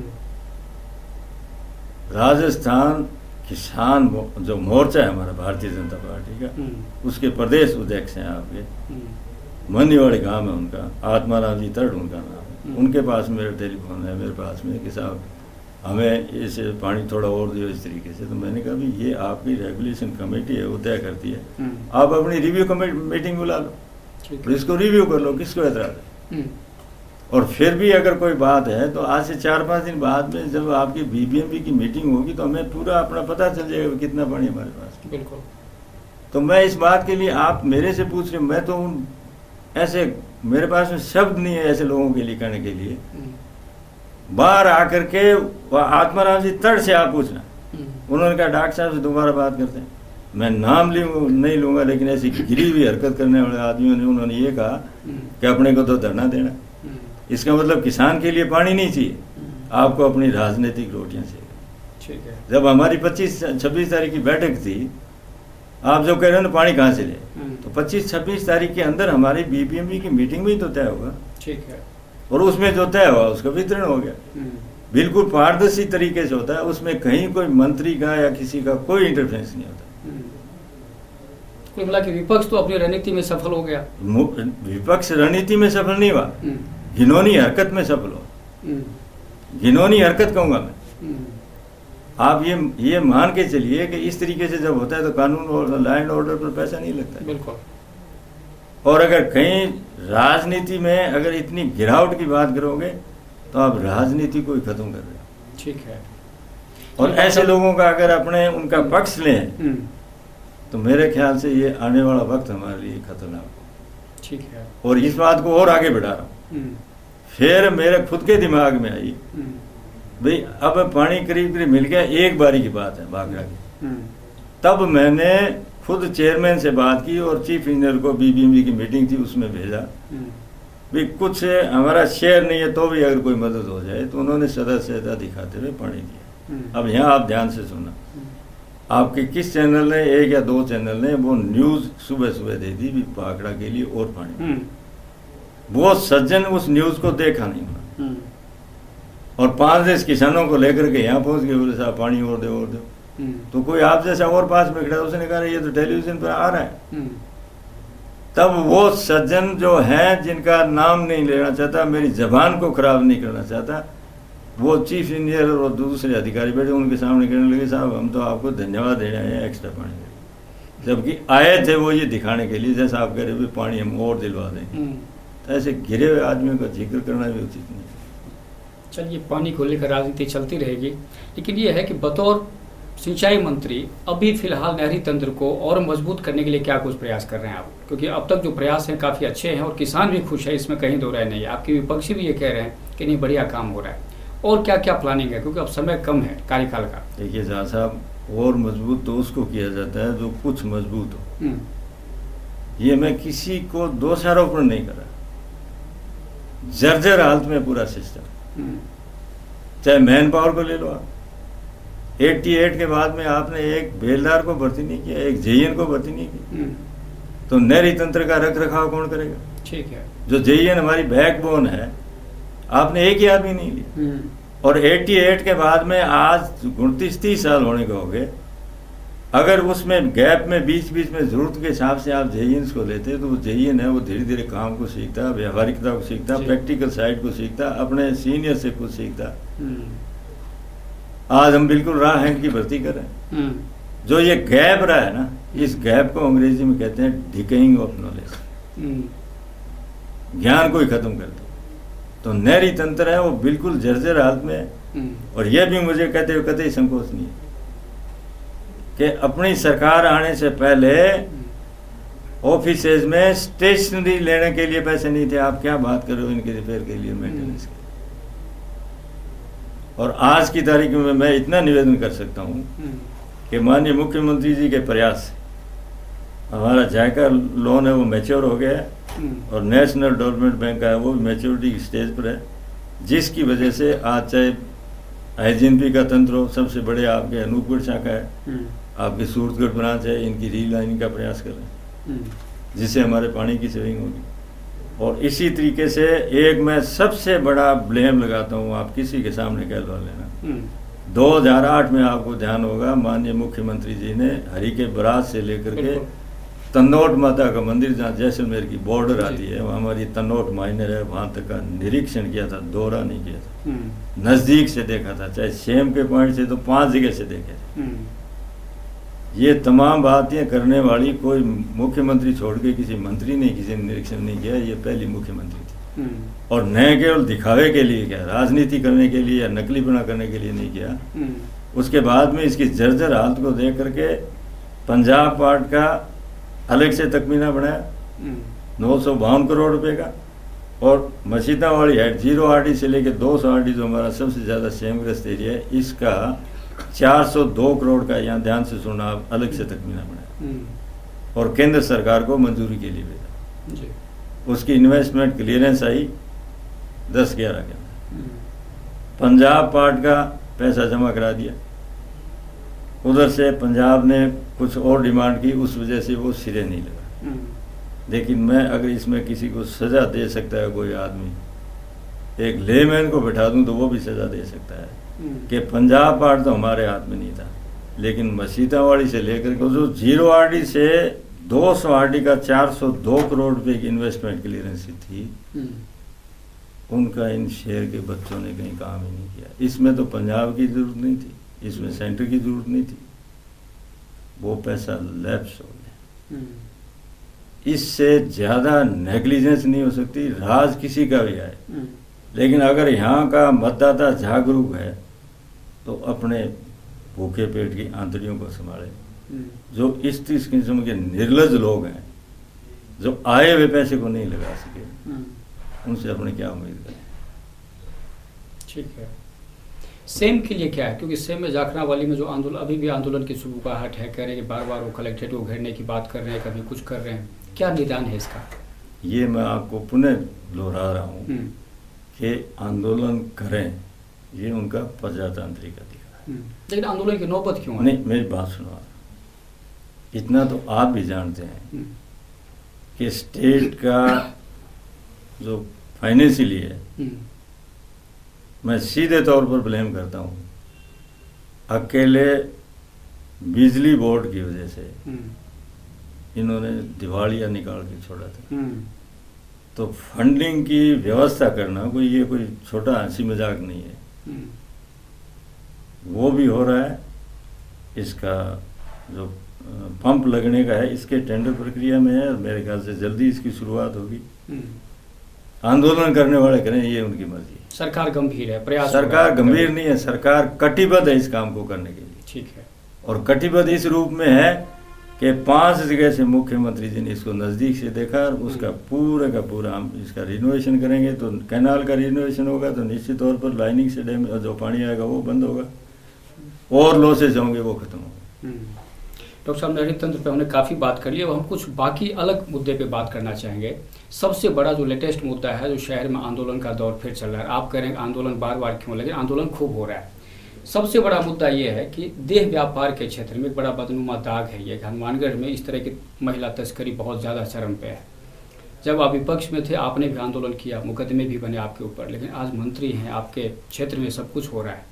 राजस्थान किसान जो मोर्चा है हमारा भारतीय जनता पार्टी का, उसके प्रदेश अध्यक्ष हैं आपके, मनीवाड़ी गांव है उनका, आत्माराम जी तर्ड उनका नाम है, उनके पास मेरा टेलीफोन है मेरे पास में कि साहब हमें इसे पानी थोड़ा और दियो इस तरीके से। तो मैंने कहा भी ये आपकी रेगुलेशन कमेटी है, वो तय करती है, आप अपनी रिव्यू मीटिंग बुला लो, तो इसको रिव्यू कर लो, किसको एतराज है। और फिर भी अगर कोई बात है तो आज से 4-5 दिन बाद में जब आपकी बीबीएमपी की मीटिंग होगी तो हमें पूरा अपना पता चल जाएगा कितना पानी हमारे पास। बिल्कुल। तो मैं इस बात के लिए आप मेरे से पूछ रहे, मैं तो ऐसे मेरे पास में शब्द नहीं है ऐसे लोगों के लिए कहने के लिए। बाहर आकर के आत्माराम जी तड़ से आप पूछना, उन्होंने कहा डॉक्टर साहब से दोबारा बात करते हैं। मैं नाम नहीं लूंगा, लेकिन ऐसी गिरी हुई हरकत करने वाले आदमियों ने उन्होंने ये कहा कि अपने को तो धरना देना, इसका मतलब किसान के लिए पानी नहीं चाहिए, आपको अपनी राजनीतिक रोटियां चाहिए। ठीक है। जब हमारी 25-26 तारीख की बैठक थी, आप जो कह रहे हो ना पानी कहाँ से ले, तो 25-26 तारीख के अंदर हमारी बीबीएमपी की मीटिंग में ही तो तय होगा। ठीक है। और उसमें जो तय हुआ उसका वितरण हो गया, बिल्कुल पारदर्शी तरीके से होता है, उसमें कहीं कोई मंत्री का या किसी का कोई इंटरफेरेंस नहीं होता। कुल मिला के विपक्ष तो अपनी रणनीति में सफल हो गया। विपक्ष रणनीति में सफल नहीं हुआ, घिनौनी हरकत में सफल हो। घिनौनी हरकत कहूंगा मैं। आप ये मान के चलिए कि इस तरीके से जब होता है तो कानून और लॉ एंड ऑर्डर पर पैसा नहीं लगता। बिल्कुल। और अगर कहीं राजनीति में अगर इतनी गिरावट की बात करोगे तो आप राजनीति को ही खत्म कर रहे हो। ठीक है। और ऐसे लोगों का अगर अपने उनका पक्ष लें तो मेरे ख्याल से ये आने वाला वक्त हमारे लिए खतरनाक हो। ठीक है। और इस बात को और आगे बढ़ा रहा हूँ, फिर मेरे खुद के दिमाग में आई भाई अब पानी करीब करीब मिल गया, एक बारी की बात है भाखड़ा की। तब मैंने खुद चेयरमैन से बात की और चीफ इंजीनियर को, बीबीएमपी की मीटिंग थी उसमें भेजा भी कुछ हमारा शेयर नहीं है तो भी अगर कोई मदद हो जाए, तो उन्होंने सदस्यता दिखाते हुए पानी दिया। अब यहाँ आप ध्यान से सुनना, आपके किस चैनल ने, 1 या 2 चैनल ने वो न्यूज सुबह सुबह दे दी भी भाखड़ा के लिए और पानी। वो सज्जन उस न्यूज को देखा नहीं होना, और 5-10 किसानों को लेकर के यहाँ पहुंच गए, बोले साहब पानी और दो और दो। तो कोई आप जैसा और पास में खड़ा, उसने कहा ये तो टेलीविजन पर आ रहा है। तब वो सज्जन जो है, जिनका नाम नहीं लेना चाहता, मेरी जबान को खराब नहीं करना चाहता, वो चीफ इंजीनियर और दूसरे अधिकारी बैठे उनके सामने कहने लगे साहब हम तो आपको धन्यवाद देने आए हैं एक्स्ट्रा पानी, जबकि आए थे वो ये दिखाने के लिए जैसा आप कह रहे पानी हम और दिलवा देंगे। तो ऐसे घिरे हुए आदमियों का जिक्र करना भी उचित नहीं। चलिए, पानी को लेकर राजनीति चलती रहेगी, लेकिन ये है कि बतौर सिंचाई मंत्री अभी फिलहाल नहरी तंत्र को और मजबूत करने के लिए क्या कुछ प्रयास कर रहे हैं आप? क्योंकि अब तक जो प्रयास हैं काफ़ी अच्छे हैं और किसान भी खुश है, इसमें कहीं दो राय नहीं है। आपके विपक्षी भी ये कह रहे हैं कि नहीं बढ़िया काम हो रहा है, और क्या क्या प्लानिंग है, क्योंकि अब समय कम है कार्यकाल का? देखिए शाह साहब, और मजबूत तो उसको किया जाता है जो कुछ मजबूत हो। ये मैं किसी को दोषारोपण नहीं कर रहा, जर्जर हालत में पूरा सिस्टम। चाहे मैन पावर को ले लो आप, 88 के बाद में आपने एक बेलदार को भर्ती नहीं किया, एक जेईएन को भर्ती नहीं की, तो नहरी तंत्र का रख रखाव कौन करेगा? ठीक है। जो जेईएन हमारी बैकबोन है, आपने एक ही आदमी नहीं लिया। और 88 के बाद में आज 29-30 साल होने को हो गए, अगर उसमें गैप में बीच बीच में जरूरत के हिसाब से आप जेईएन को लेते तो वो जेईएन है वो धीरे धीरे काम को सीखता, व्यवहारिकता को सीखता, प्रैक्टिकल साइड को सीखता, अपने सीनियर से कुछ सीखता। आज हम बिल्कुल राह हैंड की भर्ती कर रहे हैं। जो ये गैप रहा है ना, इस गैप को अंग्रेजी में कहते हैं डिकेइंग ऑफ नॉलेज, ज्ञान को ही खत्म कर दो। तो नहरी तंत्र है वो बिल्कुल जर्जर हालत में है। और यह भी मुझे कहते हुए कतई संकोच नहीं है कि अपनी सरकार आने से पहले ऑफिसेज में स्टेशनरी लेने के लिए पैसे नहीं थे। आप क्या बात कर रहे हो इनके रिपेयर के लिए, मेंटेनेंस के। और आज की तारीख में मैं इतना निवेदन कर सकता हूं कि माननीय मुख्यमंत्री जी के प्रयास से हमारा जायका लोन है वो मैच्योर हो गया है और नेशनल डेवलपमेंट बैंक का है वो मैच्योरिटी स्टेज पर है, जिसकी वजह से आज चाहे आईजीएनपी का तंत्र हो, सबसे बड़े आपके अनूपगढ़ शाखा है, आपकी सूरतगढ़ ब्रांच है, इनकी रीलाइनिंग का प्रयास कर रहे हैं जिससे हमारे पानी की सेविंग होगी। और इसी तरीके से एक मैं सबसे बड़ा ब्लेम लगाता हूँ, आप किसी के सामने कह लो लेना, 2008 में आपको ध्यान होगा माननीय मुख्यमंत्री जी ने हरी के बराज से लेकर के तन्नोट माता का मंदिर जहाँ जैसलमेर की बॉर्डर आती है, वहाँ हमारी तन्नोट माइनर है, वहाँ तक का निरीक्षण किया था, दौरा नहीं किया था, नज़दीक से देखा था, चाहे सेम के पॉइंट से तो 5 जगह से देखे थे। ये तमाम बातें करने वाली कोई मुख्यमंत्री छोड़ के किसी मंत्री ने किसी ने निरीक्षण नहीं किया, ये पहली मुख्यमंत्री थी। और न केवल दिखावे के लिए क्या, राजनीति करने के लिए या नकली बना करने के लिए नहीं किया। उसके बाद में इसकी जर्जर हालत को देख करके पंजाब पार्ट का अलग से तकमीना बनाया 952 करोड़ रुपए का, और मसीता वाली हेड 0 RD से लेकर 200 RD जो हमारा सबसे ज़्यादा सेमग्रस्त एरिया है, इसका 402 करोड़ का, यहाँ ध्यान से सुनना, आप अलग से तकमीना बनाया और केंद्र सरकार को मंजूरी के लिए भेजा। उसकी इन्वेस्टमेंट क्लियरेंस आई 10-11 के अंदर। पंजाब पार्ट का पैसा जमा करा दिया, उधर से पंजाब ने कुछ और डिमांड की, उस वजह से वो सिरे नहीं लगा। लेकिन मैं अगर इसमें किसी को सज़ा दे सकता है कोई आदमी, एक लेमैन को बैठा दूं तो वो भी सज़ा दे सकता है कि पंजाब पार्ट तो हमारे हाथ में नहीं था, लेकिन मसीतावाड़ी से लेकर के जो 0 RD से 200 RD का 402 करोड़ रुपए की इन्वेस्टमेंट क्लियरेंस थी, उनका इन शहर के बच्चों ने कहीं काम ही नहीं किया। इसमें तो पंजाब की जरूरत नहीं थी, इसमें सेंटर की जरूरत नहीं थी, वो पैसा लैप्स हो गया। इससे ज़्यादा नेग्लिजेंस नहीं हो सकती, राज किसी का भी आए, लेकिन अगर यहाँ का मतदाता जागरूक है तो अपने भूखे पेट की आंतड़ियों को संभाले। जो इस किस्म के निर्लज लोग हैं जो आए हुए पैसे को नहीं लगा सके, उनसे अपने क्या उम्मीद करें। ठीक है, सेम के लिए क्या है, क्योंकि सेम में जाखना वाली में जो आंदोलन, अभी भी आंदोलन की शुरुआत है, कह रहे हैं कि बार बार वो कलेक्ट्रेट को घेरने की बात कर रहे हैं, कभी कुछ कर रहे हैं, क्या निदान है इसका? ये मैं आपको पुनः दोहरा रहा हूँ कि आंदोलन करें, ये उनका प्रजातांत्रिक अधिकार है। लेकिन आंदोलन की नौबत क्यों है? नहीं, मेरी बात सुनो, इतना तो आप भी जानते हैं कि स्टेट का जो फाइनेंशियली है, मैं सीधे तौर पर ब्लेम करता हूँ अकेले बिजली बोर्ड की वजह से इन्होंने दिवालिया निकाल के छोड़ा था। तो फंडिंग की व्यवस्था करना कोई छोटा हंसी मजाक नहीं है, वो भी हो रहा है। इसका जो पंप लगने का है, इसके टेंडर प्रक्रिया में है, मेरे ख्याल से जल्दी इसकी शुरुआत होगी। आंदोलन करने वाले करें, ये उनकी मर्जी है। सरकार गंभीर है, प्रयास सरकार गंभीर नहीं है, सरकार कटिबद्ध है इस काम को करने के लिए। ठीक है, और कटिबद्ध इस रूप में है कि 5 जगह से मुख्यमंत्री जी ने इसको नज़दीक से देखा, और उसका पूरा का पूरा हम इसका रिनोवेशन करेंगे। तो कैनाल का रिनोवेशन होगा तो निश्चित तौर पर लाइनिंग से डैम जो पानी आएगा वो बंद होगा, और लॉसेज होंगे वो खत्म होंगे। डॉक्टर साहब, नहरी तंत्र पे हमने काफ़ी बात कर ली, अब हम कुछ बाकी अलग मुद्दे पे बात करना चाहेंगे। सबसे बड़ा जो लेटेस्ट मुद्दा है, जो शहर में आंदोलन का दौर फिर चल रहा है, आप कह रहे हैं आंदोलन बार बार क्यों, लेकिन आंदोलन खूब हो रहा है। सबसे बड़ा मुद्दा ये है कि देह व्यापार के क्षेत्र में एक बड़ा बदनुमा दाग है ये। हनुमानगढ़ में इस तरह की महिला तस्करी बहुत ज़्यादा चरम पे है। जब आप विपक्ष में थे, आपने भी आंदोलन किया, मुकदमे भी बने आपके ऊपर, लेकिन आज मंत्री हैं, आपके क्षेत्र में सब कुछ हो रहा है,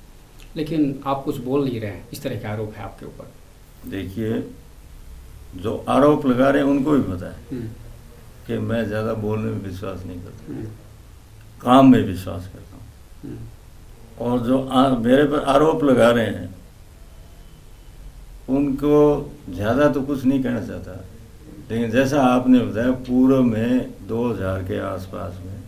लेकिन आप कुछ बोल नहीं रहे हैं। इस तरह के आरोप है आपके ऊपर। देखिए, जो आरोप लगा रहे हैं उनको भी पता है कि मैं ज़्यादा बोलने में विश्वास नहीं करता, काम में विश्वास करता हूँ। और जो मेरे पर आरोप लगा रहे हैं उनको ज़्यादा तो कुछ नहीं कहना चाहता, लेकिन जैसा आपने बताया, पूर्व में 2000 के आसपास में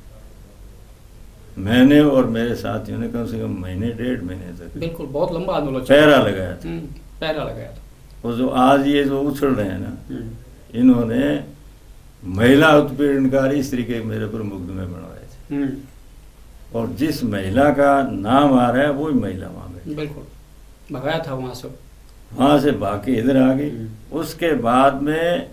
मैंने और मेरे साथियों ने कम से कम महीने 1.5 महीने तक, बिल्कुल बहुत लंबा आंदोलन, पहरा लगाया था। पहरा लगाया था। और जो आज ये जो उछल रहे हैं ना, इन्होंने महिला उत्पीड़नकारी स्त्री के मेरे पर मुकदमे बनवाए थे, और जिस महिला का नाम आ रहा है वही महिला वहाँ बैठी। बिल्कुल भगाया था वहाँ से भाग के इधर आ गई। उसके बाद में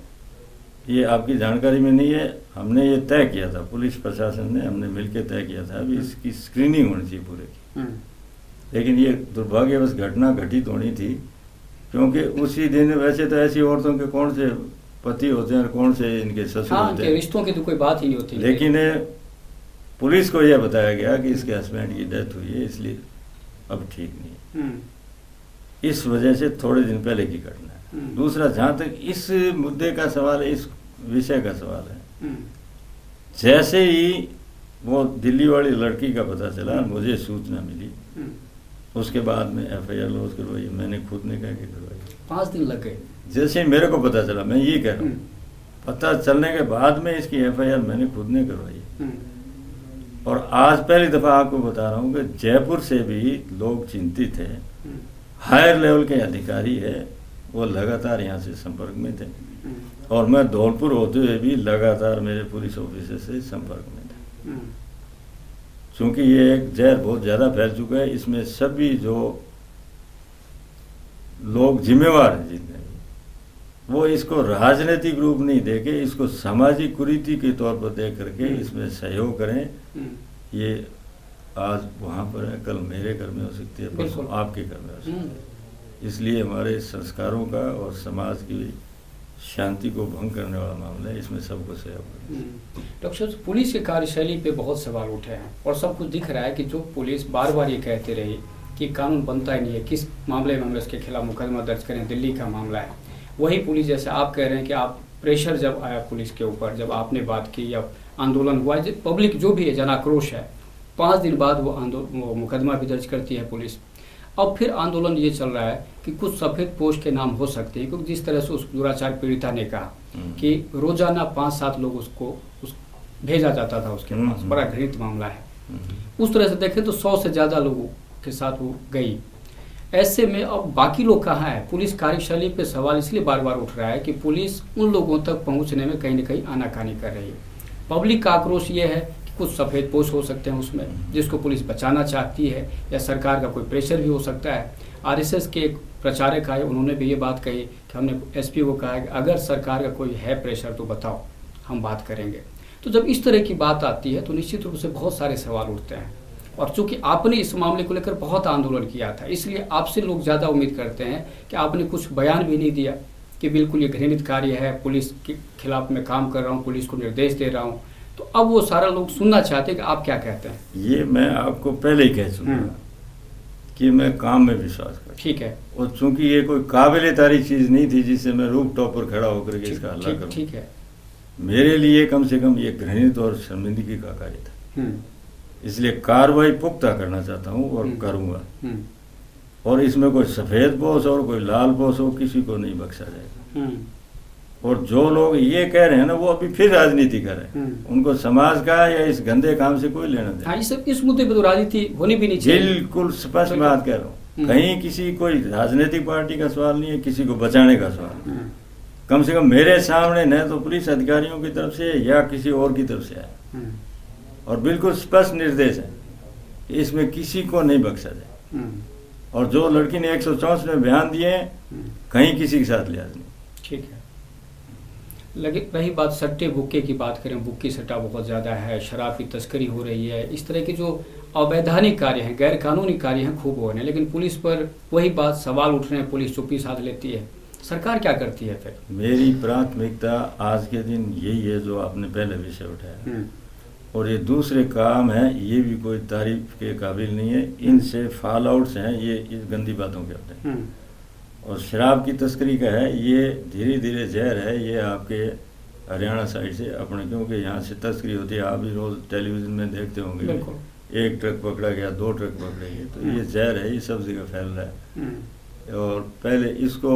ये आपकी जानकारी में नहीं है, हमने ये तय किया था, पुलिस प्रशासन ने, हमने मिलकर तय किया था अभी इसकी स्क्रीनिंग होनी चाहिए पूरे की। लेकिन ये दुर्भाग्यवश घटना घटित होनी थी क्योंकि उसी दिन वैसे तो ऐसी औरतों के कौन से पति होते हैं और कौन से इनके ससुर होते हैं, रिश्तों की तो कोई बात ही नहीं होती। लेकिन पुलिस को यह बताया गया कि इसके हस्बैंड की डेथ हुई है, इसलिए अब ठीक नहीं है। इस वजह से थोड़े दिन पहले की घटना है। दूसरा, जहाँ तक इस मुद्दे का सवाल है, इस विषय का सवाल है, जैसे ही वो दिल्ली वाली लड़की का पता चला, मुझे सूचना मिली, उसके बाद में FIR लॉन्च करवाई, मैंने खुद ने कह के करवाई। 5 दिन लग गए। जैसे मेरे को पता चला, मैं ये कह रहा हूँ, पता चलने के बाद में इसकी FIR मैंने खुद ने करवाई। और आज पहली दफा आपको बता रहा हूँ कि जयपुर से भी लोग चिंतित थे, हायर लेवल के अधिकारी है, वो लगातार यहाँ से संपर्क में थे, और मैं धौलपुर होते हुए भी लगातार मेरे पुलिस ऑफिसर से संपर्क में थे। चूंकि ये एक जहर बहुत ज़्यादा फैल चुका है, इसमें सभी जो लोग जिम्मेवार हैं जितने भी, वो इसको राजनीतिक रूप नहीं देके इसको सामाजिक कुरीति के तौर पर देख करके इसमें सहयोग करें। ये आज वहाँ पर है, कल मेरे घर में हो सकती है, परसों आपके घर में हो सकती है। इसलिए हमारे संस्कारों का और समाज की शांति को भंग करने वाला मामला है, इसमें सबको सहयोग करें। डॉक्टर साहब, पुलिस की कार्यशैली पे बहुत सवाल उठे हैं और सब कुछ दिख रहा है कि जो पुलिस बार बार ये कहते रही कि कानून बनता ही नहीं है, किस मामले में हम इसके खिलाफ मुकदमा दर्ज करें, दिल्ली का मामला है, वही पुलिस जैसे आप कह रहे हैं कि आप प्रेशर जब आया पुलिस के ऊपर, जब आपने बात की या आंदोलन हुआ, पब्लिक जो भी है जन आक्रोश है, 5 दिन बाद वो मुकदमा भी दर्ज करती है पुलिस। अब फिर आंदोलन ये चल रहा है कि कुछ सफ़ेद पोश के नाम हो सकते हैं, क्योंकि जिस तरह से उस दुराचार पीड़िता ने कहा कि रोजाना 5-7 लोग उसको भेजा जाता था उसके पास, बड़ा घृणित मामला है। उस तरह से देखें तो 100 से ज़्यादा लोगों के साथ वो गई। ऐसे में अब बाकी लोग कहाँ हैं? पुलिस कार्यशैली पे सवाल इसलिए बार बार उठ रहा है कि पुलिस उन लोगों तक पहुँचने में कहीं ना कहीं आनाकानी कर रही है। पब्लिक का आक्रोश ये है कि कुछ सफ़ेद पोश हो सकते हैं उसमें, जिसको पुलिस बचाना चाहती है, या सरकार का कोई प्रेशर भी हो सकता है। RSS के एक प्रचारक आए, उन्होंने भी ये बात कही कि हमने SP को कहा है कि अगर सरकार का कोई है प्रेशर तो बताओ, हम बात करेंगे। तो जब इस तरह की बात आती है तो निश्चित रूप से बहुत सारे सवाल उठते हैं, और चूंकि आपने इस मामले को लेकर बहुत आंदोलन किया था, इसलिए आपसे लोग ज़्यादा उम्मीद करते हैं कि आपने कुछ बयान भी नहीं दिया कि बिल्कुल ये घृणित कार्य है, पुलिस के खिलाफ मैं काम कर रहा हूँ, पुलिस को निर्देश दे रहा हूँ। तो अब वो सारा लोग सुनना चाहते हैं कि आप क्या कहते हैं। ये मैं आपको पहले ही कह चुका कि मैं काम में विश्वास करता हूं। ठीक है। और चूंकि ये कोई काबिल तारीफ चीज़ नहीं थी जिससे मैं रूप टॉप पर खड़ा होकर के इसका हल्ला करूं। ठीक है। मेरे लिए कम से कम ये घृणित और शर्मिंदगी का कार्य था, इसलिए कार्रवाई पुख्ता करना चाहता हूँ और करूँगा। और इसमें कोई सफ़ेद पोश और कोई लाल पोश हो, किसी को नहीं बख्शा जाएगा। और जो लोग ये कह रहे हैं ना, वो अभी फिर राजनीति कर रहे हैं, उनको समाज का या इस गंदे काम से कोई लेना देना। हाँ, इस मुद्दे पे तो राजनीति होनी भी नहीं चाहिए। बिल्कुल स्पष्ट बात कह रहा हूँ, कहीं किसी कोई राजनीतिक पार्टी का सवाल नहीं है, किसी को बचाने का सवाल। कम से कम मेरे सामने न तो पुलिस अधिकारियों की तरफ से या किसी और की तरफ से आया, और बिल्कुल स्पष्ट निर्देश है कि इसमें किसी को नहीं बख्शा जाए। और जो लड़की ने 164 में बयान दिए, कहीं किसी के साथ लिहाज नहीं। ठीक है। लगे रही बात सट्टे बुक्के की बात करें, बुक्की सट्टा बहुत ज़्यादा है, शराब की तस्करी हो रही है, इस तरह के जो अवैधानिक कार्य हैं, गैर कानूनी कार्य हैं, खूब हो रहे हैं, लेकिन पुलिस पर वही बात सवाल उठ रहे हैं, पुलिस चुप्पी साध लेती है। सरकार क्या करती है फिर? मेरी प्राथमिकता आज के दिन यही है जो आपने पहले विषय उठाया, और ये दूसरे काम है, ये भी कोई तारीफ के काबिल नहीं है। इनसे फॉल आउट्स हैं, ये इस गंदी बातों के होते हैं। और शराब की तस्करी का है, ये धीरे धीरे जहर है, ये आपके हरियाणा साइड से अपने, क्योंकि यहाँ से तस्करी होती है, आप भी रोज़ टेलीविज़न में देखते होंगे, एक ट्रक पकड़ा गया, 2 ट्रक पकड़े गए, तो ये जहर है, ये सब जगह फैल रहा है। और पहले इसको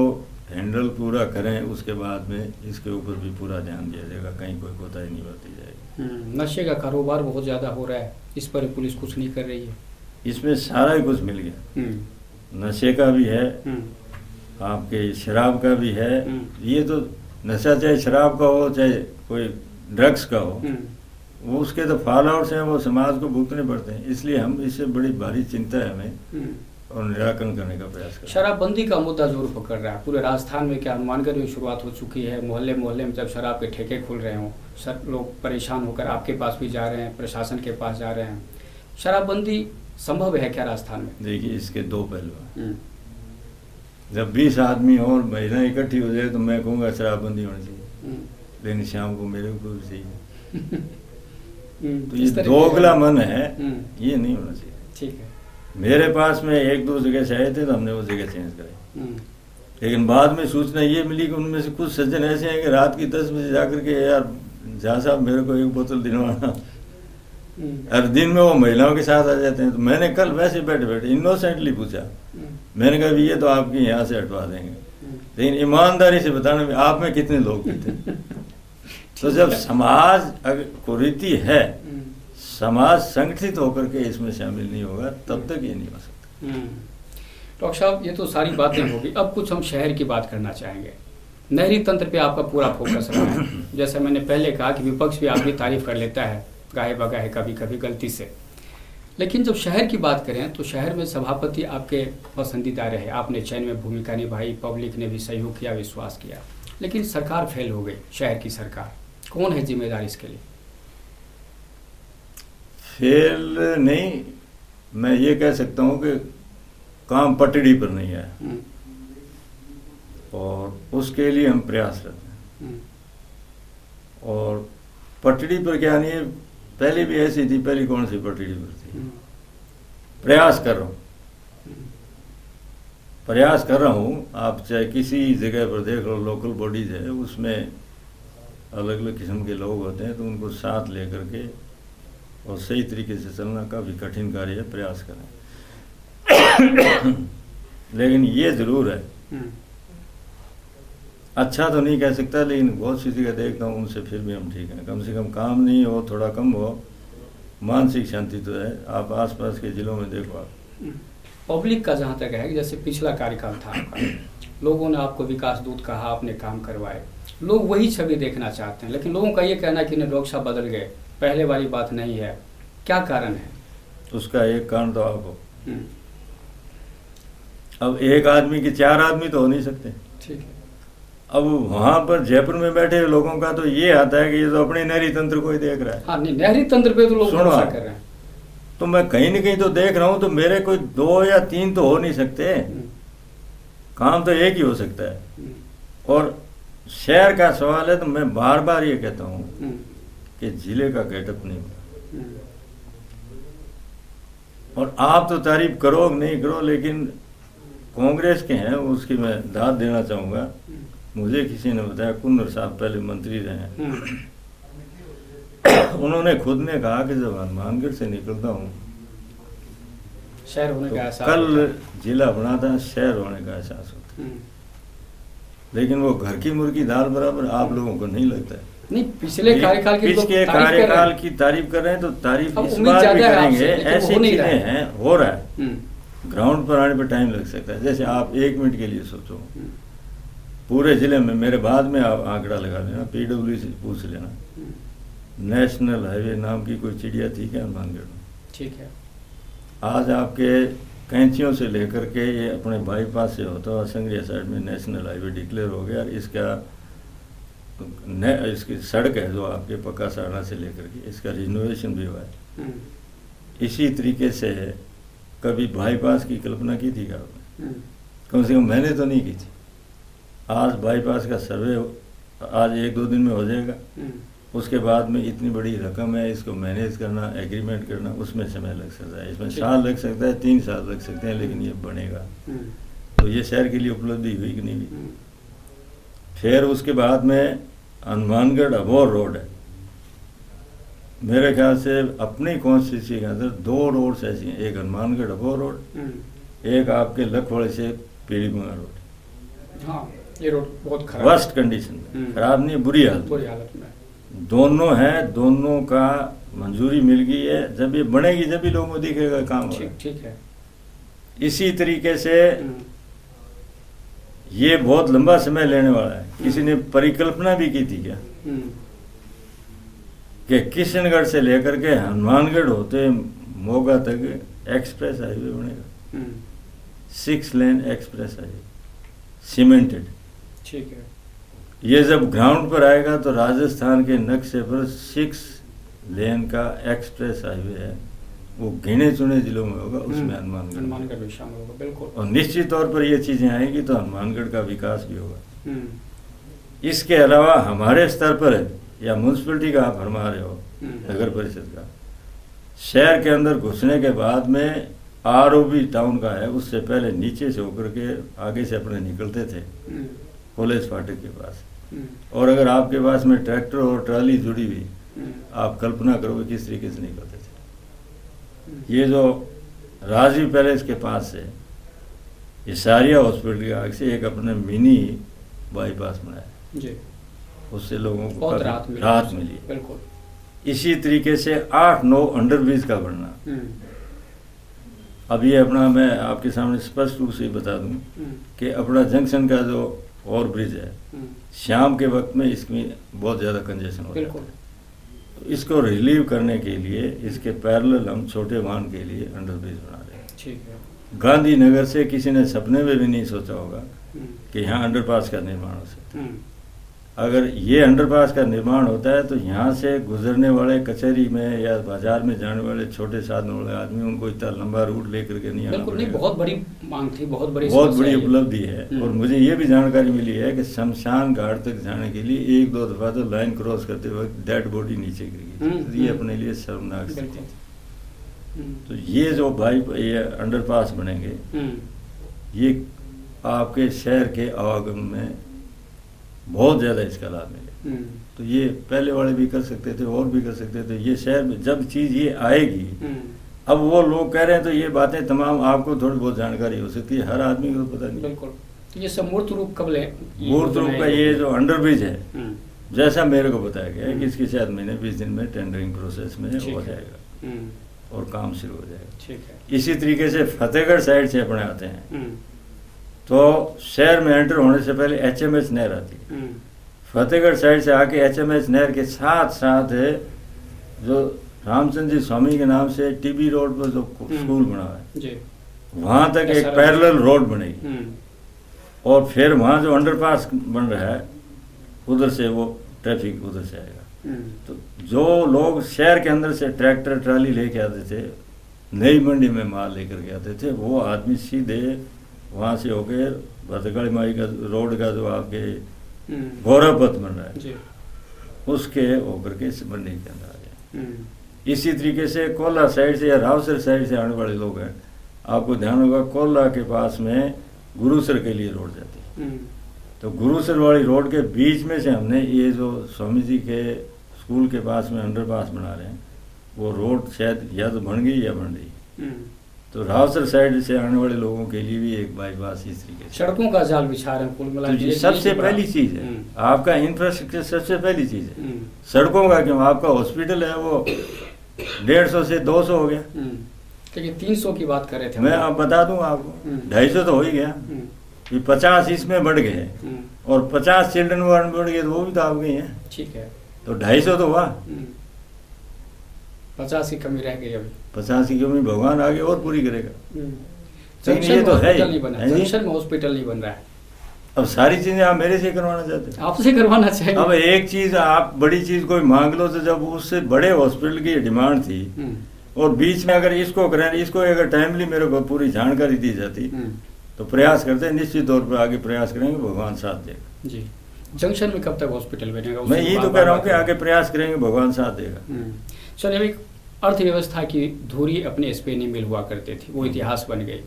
हैंडल पूरा करें, उसके बाद में इसके ऊपर भी पूरा ध्यान दिया जाएगा, कहीं कोई कोताही नहीं बरती जाएगी। नशे का कारोबार बहुत ज़्यादा हो रहा है, इस पर पुलिस कुछ नहीं कर रही है। इसमें सारा ही कुछ मिल गया, नशे का भी है, आपके शराब का भी है। ये तो नशा चाहे शराब का हो, चाहे कोई ड्रग्स का हो, वो उसके तो फॉल आउट्स हैं, वो समाज को भुगतने पड़ते हैं। इसलिए हम इससे बड़ी भारी चिंता है हमें, और निराकरण करने का प्रयास करें। शराबबंदी का मुद्दा जोर पकड़ रहा है पूरे राजस्थान में। क्या हनुमानगढ़ में शुरुआत हो चुकी है, मोहल्ले मोहल्ले में जब शराब के ठेके खुल रहे हों, सब लोग परेशान होकर आपके पास भी जा रहे हैं, प्रशासन के पास जा रहे हैं। शराबबंदी संभव है क्या राजस्थान में? देखिए, इसके 2 पहलू हैं। जब 20 आदमी और महिलाएं इकट्ठी हो जाए तो मैं कहूँगा शराबबंदी होनी चाहिए, लेकिन शाम को मेरे ऊपर भी चाहिए। तो ये दोगला मन है, ये नहीं होना चाहिए। ठीक है। मेरे पास में 1-2 जगह से आए थे तो हमने वो जगह चेंज कराई, लेकिन बाद में सूचना ये मिली कि उनमें से कुछ सज्जन ऐसे हैं कि रात की 10 बजे जाकर के, यार झा साहब मेरे को 1 बोतल दिलवाना, और दिन में वो महिलाओं के साथ आ जाते हैं। तो मैंने कल वैसे बैठे बैठे इनोसेंटली पूछा, मैंने कहा ये तो आपकी यहाँ से हटवा देंगे, लेकिन ईमानदारी से बताना भी आप में कितने लोग थे। तो जब समाज अगर कुरीति है, समाज संगठित होकर के इसमें शामिल नहीं होगा, तब तक ये नहीं हो सकता। डॉक्टर साहब, ये तो सारी बातें होगी, अब कुछ हम शहर की बात करना चाहेंगे। नहरी तंत्र पे आपका पूरा फोकस रहा है। जैसे मैंने पहले कहा कि विपक्ष भी आपकी तारीफ कर लेता है गाहे बगाहे, कभी कभी गलती से, लेकिन जब शहर की बात करें तो शहर में सभापति आपके पसंदीदा रहे, आपने चयन में भूमिका निभाई, पब्लिक ने भी सहयोग किया, विश्वास किया, लेकिन सरकार फेल हो गई, शहर की सरकार। कौन है जिम्मेदार इसके लिए? फेल नहीं, मैं ये कह सकता हूँ कि काम पटड़ी पर नहीं है, और उसके लिए हम प्रयासरत हैं। और पटड़ी पर क्या नहीं है, पहले भी ऐसी थी, पहले कौन सी पटड़ी पर थी। प्रयास कर रहा हूँ, प्रयास कर रहा हूँ। आप चाहे किसी जगह पर देख लो, लोकल बॉडीज है, उसमें अलग अलग किस्म के लोग होते हैं, तो उनको साथ लेकर के और सही तरीके से चलना काफ़ी कठिन कार्य है, प्रयास करें। लेकिन ये ज़रूर है, अच्छा तो नहीं कह सकता, लेकिन बहुत सी जगह देखता हूँ उनसे फिर भी हम ठीक हैं। कम से कम काम नहीं हो, थोड़ा कम हो, मानसिक शांति तो है। आप आसपास के जिलों में देखो आप। पब्लिक का जहाँ तक है कि जैसे पिछला कार्यकाल था आपका, लोगों ने आपको विकास दूत कहा, आपने काम करवाए, लोग वही छवि देखना चाहते हैं, लेकिन लोगों का ये कहना है कि डॉक्टर साहब बदल गए, पहले वाली बात नहीं है। क्या कारण है? उसका एक कारण तो आप हो। अब एक आदमी के 4 आदमी तो हो नहीं सकते। ठीक है। अब वहां पर जयपुर में बैठे लोगों का तो ये आता है कि ये तो अपने नहरी तंत्र को ही देख रहा है। हाँ, नहीं, नहरी तंत्र पे तो लोग भरोसा कर रहे हैं। तो मैं कहीं न कहीं तो देख रहा हूं, तो मेरे कोई 2 या 3 तो हो नहीं सकते, काम तो एक ही हो सकता है। और शहर का सवाल है तो मैं बार बार ये कहता हूं कि जिले का गेटअप नहीं हुआ। और आप तो तारीफ करो नहीं करो, लेकिन कांग्रेस के हैं, उसकी मैं दाद देना चाहूंगा। मुझे किसी ने बताया, कुन्नर साहब पहले मंत्री रहे हैं, उन्होंने खुद ने कहा कि जब हनुमानगढ़ से निकलता हूँ शहर होने तो का एहसास कल जिला बना था, शहर होने का एहसास होता है। लेकिन वो घर की मुर्गी दाल बराबर आप लोगों को नहीं लगता है। नहीं, पिछले कार्यकाल की कार्यकाल की तारीफ कर रहे हैं, तो तारीफ इस बार भी करेंगे। ऐसी चीजें हैं, हो रहा है, ग्राउंड पर आने पर टाइम लग सकता है। जैसे आप 1 मिनट के लिए सोचो, पूरे जिले में, मेरे बाद में आप आंकड़ा लगा लेना, PWD से पूछ लेना, नेशनल हाईवे नाम की कोई चिड़िया थी क्या हनुमानगढ़ में? ठीक है। आज आपके कैंचियों से लेकर के ये अपने बाईपास से होता हुआ संगरिया साइड में नेशनल हाईवे डिक्लेयर हो गया। इसकी सड़क है जो आपके पक्का साड़ा से लेकर के, इसका रिनोवेशन भी हुआ है। इसी तरीके से कभी बाईपास की कल्पना की थी क्या आपने? कम से कम मैंने तो नहीं की थी। आज बाईपास का सर्वे आज 1-2 दिन में हो जाएगा, उसके बाद में इतनी बड़ी रकम है, इसको मैनेज करना, एग्रीमेंट करना, उसमें समय लग सकता है, इसमें साल लग सकता है, 3 साल लग सकते हैं, लेकिन ये बनेगा। तो ये शहर के लिए उपलब्धि हुई कि नहीं हुई। फिर उसके बाद में हनुमानगढ़ अबोर रोड है, मेरे ख्याल से अपनी कॉन्स्टिट्यूंसी के अंदर 2 रोड्स ऐसी हैं, एक हनुमानगढ़ अबोर रोड, एक आपके लखवाड़े से पीलीबंगा रोड। हाँ, ये रोड बहुत खराब, वर्स्ट कंडीशन में, खराब नहीं, बुरी हालत में दोनों है। दोनों का मंजूरी मिल गई है, जब ये बनेगी जब भी लोगों को दिखेगा काम। ठीक है। इसी तरीके से ये बहुत लंबा समय लेने वाला है। किसी ने परिकल्पना भी की थी क्या कि किशनगढ़ से लेकर के हनुमानगढ़ होते मोगा तक एक्सप्रेस हाईवे बनेगा, 6 लेन एक्सप्रेस हाईवे, सीमेंटेड। ठीक है। ये जब ग्राउंड पर आएगा तो राजस्थान के नक्शे पर 6 लेन का एक्सप्रेस हाईवे है, वो गिने चुने जिलों में होगा, उसमें हनुमानगढ़ भी शामिल होगा, बिल्कुल। और निश्चित तौर पर ये चीज़ें आएंगी तो हनुमानगढ़ का विकास भी होगा। इसके अलावा हमारे स्तर पर या म्यूनसिपलिटी का आप फरमा रहे हो, नगर परिषद का, शहर के अंदर घुसने के बाद में आरओबी टाउन का है, उससे पहले नीचे से होकर के आगे से अपने निकलते थे कॉलेज फाटक के पास। और अगर आपके पास में ट्रैक्टर और ट्राली जुड़ी हुई, आप कल्पना करोगे किस तरीके से निकलते थे। ये जो राजीव पैलेस के पास से ये सारिया हॉस्पिटल के आगे से एक अपने मिनी बाईपास बनाया जी, उससे लोगों को राहत मिली। बिल्कुल। इसी तरीके से 8-9 अंडरब्रिज का बनना। अब ये अपना मैं आपके सामने स्पष्ट रूप से बता दूं कि अपना जंक्शन का जो ओवर ब्रिज है, शाम के वक्त में इसमें बहुत ज़्यादा कंजेशन होता है। तो इसको रिलीव करने के लिए इसके पैरेलल हम छोटे वाहन के लिए अंडरब्रिज बना रहे हैं। ठीक है। गांधीनगर से किसी ने सपने में भी नहीं सोचा होगा कि यहाँ अंडरपास का निर्माण हो सकता है। अगर ये अंडरपास का निर्माण होता है तो यहाँ से गुजरने वाले कचहरी में या बाजार में जाने वाले छोटे साधन वाले आदमी, उनको इतना लंबा रूट लेकर के नहीं आना पड़ेगा। बहुत बड़ी मांग थी, बहुत बड़ी उपलब्धि है। और मुझे ये भी जानकारी मिली है कि शमशान घाट तक जाने के लिए 1-2 दफा तो लाइन क्रॉस करते वक्त डेड बॉडी नीचे गिर गई। ये अपने लिए शर्मनाक स्थिति थी। तो ये जो ये अंडरपास बनेंगे, ये आपके शहर के आवागमन में बहुत ज़्यादा इसका लाभ मिले। तो ये पहले वाले भी कर सकते थे और भी कर सकते थे। ये शहर में जब चीज़ ये आएगी, अब वो लोग कह रहे हैं तो ये बातें तमाम आपको थोड़ी बहुत जानकारी हो सकती है, हर आदमी को पता नहीं। बिल्कुल। ये सब मूर्त रूप कब ले? मूर्त रूप का ये जो अंडरब्रिज है, जैसा मेरे को बताया गया है कि इसके शायद महीने 20 दिन में टेंडरिंग प्रोसेस में हो जाएगा और काम शुरू हो जाएगा। ठीक है। इसी तरीके से फतेहगढ़ साइड से अपने आते हैं तो शहर में एंटर होने से पहले HMH नहर आती है। फतेहगढ़ साइड से आके HMH नहर के साथ साथ है जो रामचंद्र जी स्वामी के नाम से TB रोड पर जो स्कूल बना है, वहाँ तक एक पैरेलल रोड बनेगी। और फिर वहाँ जो अंडरपास बन रहा है, उधर से वो ट्रैफिक उधर से आएगा। तो जो लोग शहर के अंदर से ट्रैक्टर ट्राली लेके आते थे, नई मंडी में माल लेकर के आते थे, वो आदमी सीधे वहाँ से होकर भद्रकाली माई का रोड का जो आपके गौरवपथ बन रहा है, उसके होकर के इस मंडी के अंदर आ गए। इसी तरीके से कोल्ला साइड से या रावसर साइड से आने वाले लोग हैं, आपको ध्यान होगा कोल्ला के पास में गुरुसर के लिए रोड जाती है। तो गुरुसर वाली रोड के बीच में से हमने ये जो स्वामी जी के स्कूल के पास में अंडरपास बना रहे हैं, वो रोड शायद या तो बन गई या बन रही। तो रावसर साइड से आने वाले लोगों के लिए भी एक बाईपास इस तरीके से सड़कों का जाल बिछा रहे हैं कुल मिला के। सबसे पहली चीज है आपका इंफ्रास्ट्रक्चर, सबसे पहली चीज है सड़कों का। क्यों? आपका हॉस्पिटल है वो 150 से 200 हो गया, लेकिन 300 की बात कर रहे थे। मैं आप बता दूं आपको 250 तो हो ही गया। 50 इसमें बढ़ गए और 50 चिल्ड्रन वार्ड में बढ़ गए, तो वो भी तो आप गई है। ठीक है, तो 250 तो हुआ, 50 की कमी रह गई। अभी 50 की कमी भगवान आगे और पूरी करेगा। जंक्शन में हॉस्पिटल नहीं बना, जंक्शन में हॉस्पिटल नहीं बन रहा है। अब सारी चीजें आप मेरे से करवाना चाहते हैं? आपसे करवाना चाहिए। अब एक चीज आप बड़ी चीज कोई मांग लो, तो जब उससे बड़े हॉस्पिटल की डिमांड थी और बीच में अगर इसको करें, इसको अगर टाइमली मेरे को पूरी जानकारी दी जाती तो प्रयास करते हैं, निश्चित तौर पर आगे प्रयास करेंगे, भगवान साथ देगा। जी, जंक्शन में कब तक हॉस्पिटल बनेगा? मैं यही तो कह रहा हूँ कि आगे प्रयास करेंगे, भगवान साथ देगा। चलिए, अभी अर्थव्यवस्था की धुरी अपने स्पेनी मिल हुआ करते थे, वो इतिहास बन गई।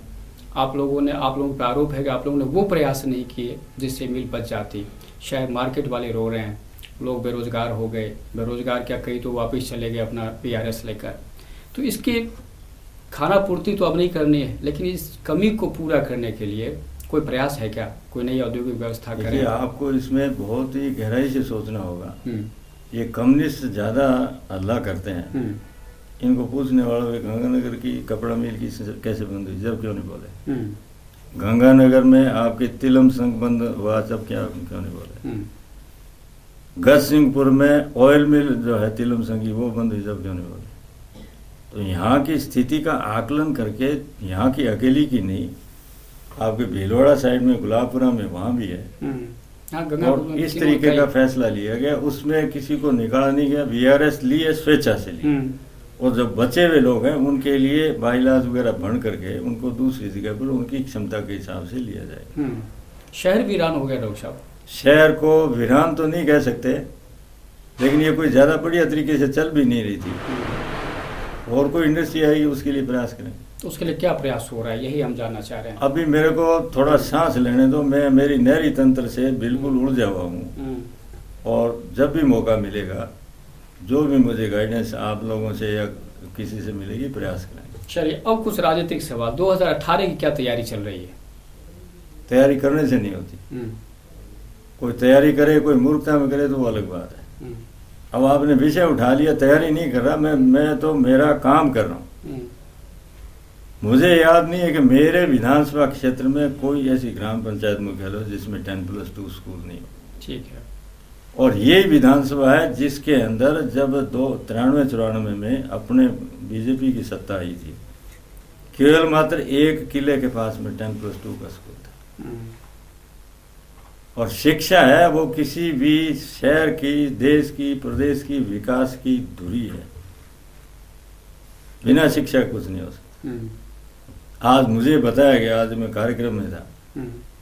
आप लोगों पर आरोप है कि आप लोगों ने वो प्रयास नहीं किए जिससे मिल बच जाती। शायद मार्केट वाले रो रहे हैं, लोग बेरोजगार हो गए, बेरोजगार क्या कई तो वापस चले गए अपना PRS लेकर। तो इसके खाना पूर्ति तो अब नहीं करनी है, लेकिन इस कमी को पूरा करने के लिए कोई प्रयास है क्या? कोई नई औद्योगिक व्यवस्था करें? आपको इसमें बहुत ही गहराई से सोचना होगा। ये कम्युनिस्ट ज़्यादा हल्ला करते हैं, इनको पूछने वाला गंगानगर की कपड़ा मिल की कैसे बंद हुई, जब क्यों नहीं बोले? गंगानगर में आपके तिलम संघ बंद हुआ, जब क्यों नहीं बोले? गजसिंहपुर में ऑयल मिल जो है तिलम संघी, वो बंद हुई, जब क्यों नहीं बोले? तो यहाँ की स्थिति का आकलन करके, यहाँ की अकेली की नहीं, आपके भीलवाड़ा साइड में गुलाबपुरा में वहाँ भी है, और इस तरीके का फैसला लिया गया। उसमें किसी को निकाला नहीं गया, VRS लिए, स्वेच्छा से ली। और जो बचे हुए लोग हैं उनके लिए बाइलाज वगैरह बन करके उनको दूसरी जगह पर उनकी क्षमता के हिसाब से लिया जाए। शहर वीरान हो गया डॉक्टर साहब। शहर को वीरान तो नहीं कह सकते, लेकिन ये कोई ज़्यादा बढ़िया तरीके से चल भी नहीं रही थी। और कोई इंडस्ट्री आएगी उसके लिए प्रयास करें। तो उसके लिए क्या प्रयास हो रहा है, यही हम जानना चाह रहे हैं। अभी मेरे को थोड़ा सांस लेने दो, मैं मेरी नहरी तंत्र से बिल्कुल उलझा हुआ हूँ, और जब भी मौका मिलेगा जो भी मुझे गाइडेंस आप लोगों से या किसी से मिलेगी प्रयास करेंगे। चलिए अब कुछ राजनीतिक सवाल। 2018 की क्या तैयारी चल रही है? तैयारी करने से नहीं होती। कोई तैयारी करे, कोई मूर्खता में करे तो वो अलग बात है। अब आपने विषय उठा लिया, तैयारी नहीं कर रहा मैं तो मेरा काम कर रहा हूँ। मुझे याद नहीं है कि मेरे विधानसभा क्षेत्र में कोई ऐसी ग्राम पंचायत मुख्यालय जिसमें 10+2 स्कूल नहीं हो। ठीक है। और ये विधानसभा है जिसके अंदर जब 93-94 में अपने बीजेपी की सत्ता आई थी, केवल मात्र एक किले के पास में 10+2 का स्कूल था। और शिक्षा है वो किसी भी शहर की, देश की, प्रदेश की विकास की धुरी है। बिना शिक्षा कुछ नहीं हो सकता। आज मुझे बताया गया, आज मैं कार्यक्रम में था,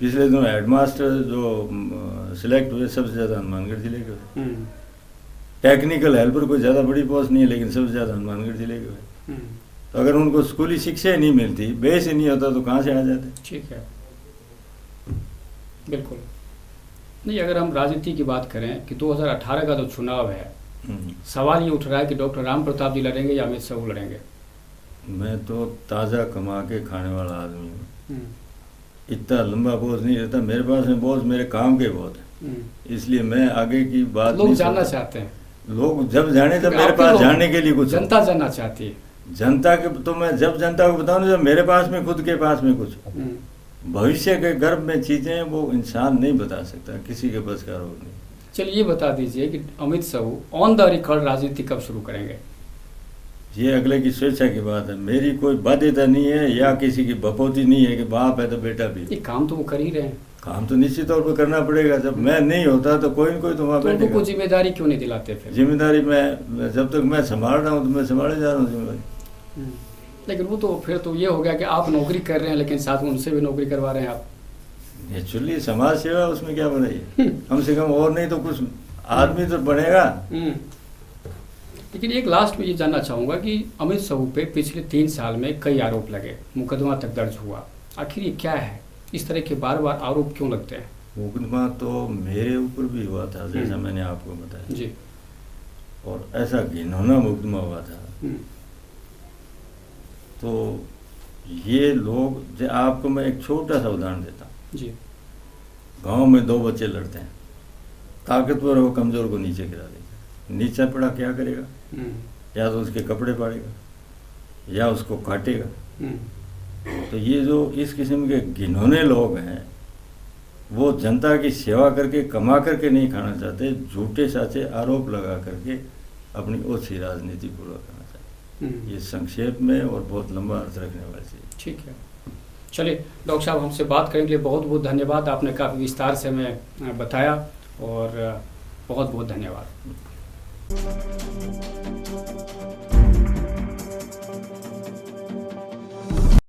पिछले दिनों हेडमास्टर जो सिलेक्ट हुए सबसे ज़्यादा हनुमानगढ़ जिले के हुए। टेक्निकल हेल्पर कोई ज़्यादा बड़ी पोस्ट नहीं है, लेकिन सबसे ज़्यादा हनुमानगढ़ जिले के हुए। तो अगर उनको स्कूली शिक्षा ही नहीं मिलती, बेस ही नहीं होता, तो कहाँ से आ जाते? ठीक है, बिल्कुल नहीं। अगर हम राजनीति की बात करें कि 2018 का जो चुनाव है, सवाल ये उठ रहा है कि डॉक्टर राम प्रताप जी लड़ेंगे या अमित शाह लड़ेंगे। मैं तो ताज़ा कमा के खाने वाला आदमी हूँ, इतना लंबा बोझ नहीं रहता मेरे पास में। बोझ मेरे काम के बहुत है, इसलिए मैं आगे की बात लोग जानना चाहते हैं। लोग जब जाने तब मेरे पास जानने के लिए कुछ जनता जानना चाहती है। जनता के तो मैं जब जनता को बताऊं जब मेरे पास में, खुद के पास में कुछ भविष्य के गर्भ में चीजें वो इंसान नहीं बता सकता, किसी के बस का रोग नहीं। चलिए ये बता दीजिए कि Amit Shah on the record राजनीति कब शुरू करेंगे? ये अगले की स्वेच्छा की बात है, मेरी कोई बाध्यता नहीं है या किसी की बपोती नहीं है कि बाप है तो बेटा भी। ये काम तो वो कर ही रहे हैं। काम तो निश्चित तौर पर करना पड़ेगा। जब मैं नहीं होता तो कोई न कोई तो वहाँ बैठेगा। उनको जिम्मेदारी क्यों नहीं दिलाते फिर? जिम्मेदारी मैं जब तक मैं संभाल रहा हूँ तो मैं संभाले जा रहा हूँ जिम्मेदारी। लेकिन वो तो फिर तो ये हो गया कि आप नौकरी कर रहे हैं लेकिन साथ में उनसे भी नौकरी करवा रहे हैं आप। एक्चुअली समाज सेवा उसमें क्या बनाइए, कम से कम और नहीं तो कुछ आदमी तो बनेगा। लेकिन एक लास्ट में ये जानना चाहूँगा कि अमित शाह पे पिछले 3 साल में कई आरोप लगे, मुकदमा तक दर्ज हुआ, आखिर ये क्या है? इस तरह के बार बार आरोप क्यों लगते हैं? मुकदमा तो मेरे ऊपर भी हुआ था, जैसा मैंने आपको बताया जी, और ऐसा घिनौना मुकदमा हुआ था। तो ये लोग, आपको मैं एक छोटा सा उदाहरण देता हूँ जी। गांव में 2 बच्चे लड़ते हैं, ताकतवर हो कमजोर को नीचे गिरा देगा। नीचा पड़ा क्या करेगा? या तो उसके कपड़े फाड़ेगा या उसको काटेगा। तो ये जो इस किस्म के घिनौने लोग हैं वो जनता की सेवा करके कमा करके नहीं खाना चाहते, झूठे साचे आरोप लगा करके अपनी ओछी राजनीति पूरा करना चाहते। ये संक्षेप में और बहुत लंबा अर्थ रखने वाली चीज। ठीक है, चलिए डॉक्टर साहब, हमसे बात करने के लिए बहुत बहुत धन्यवाद। आपने काफ़ी विस्तार से हमें बताया और बहुत बहुत धन्यवाद।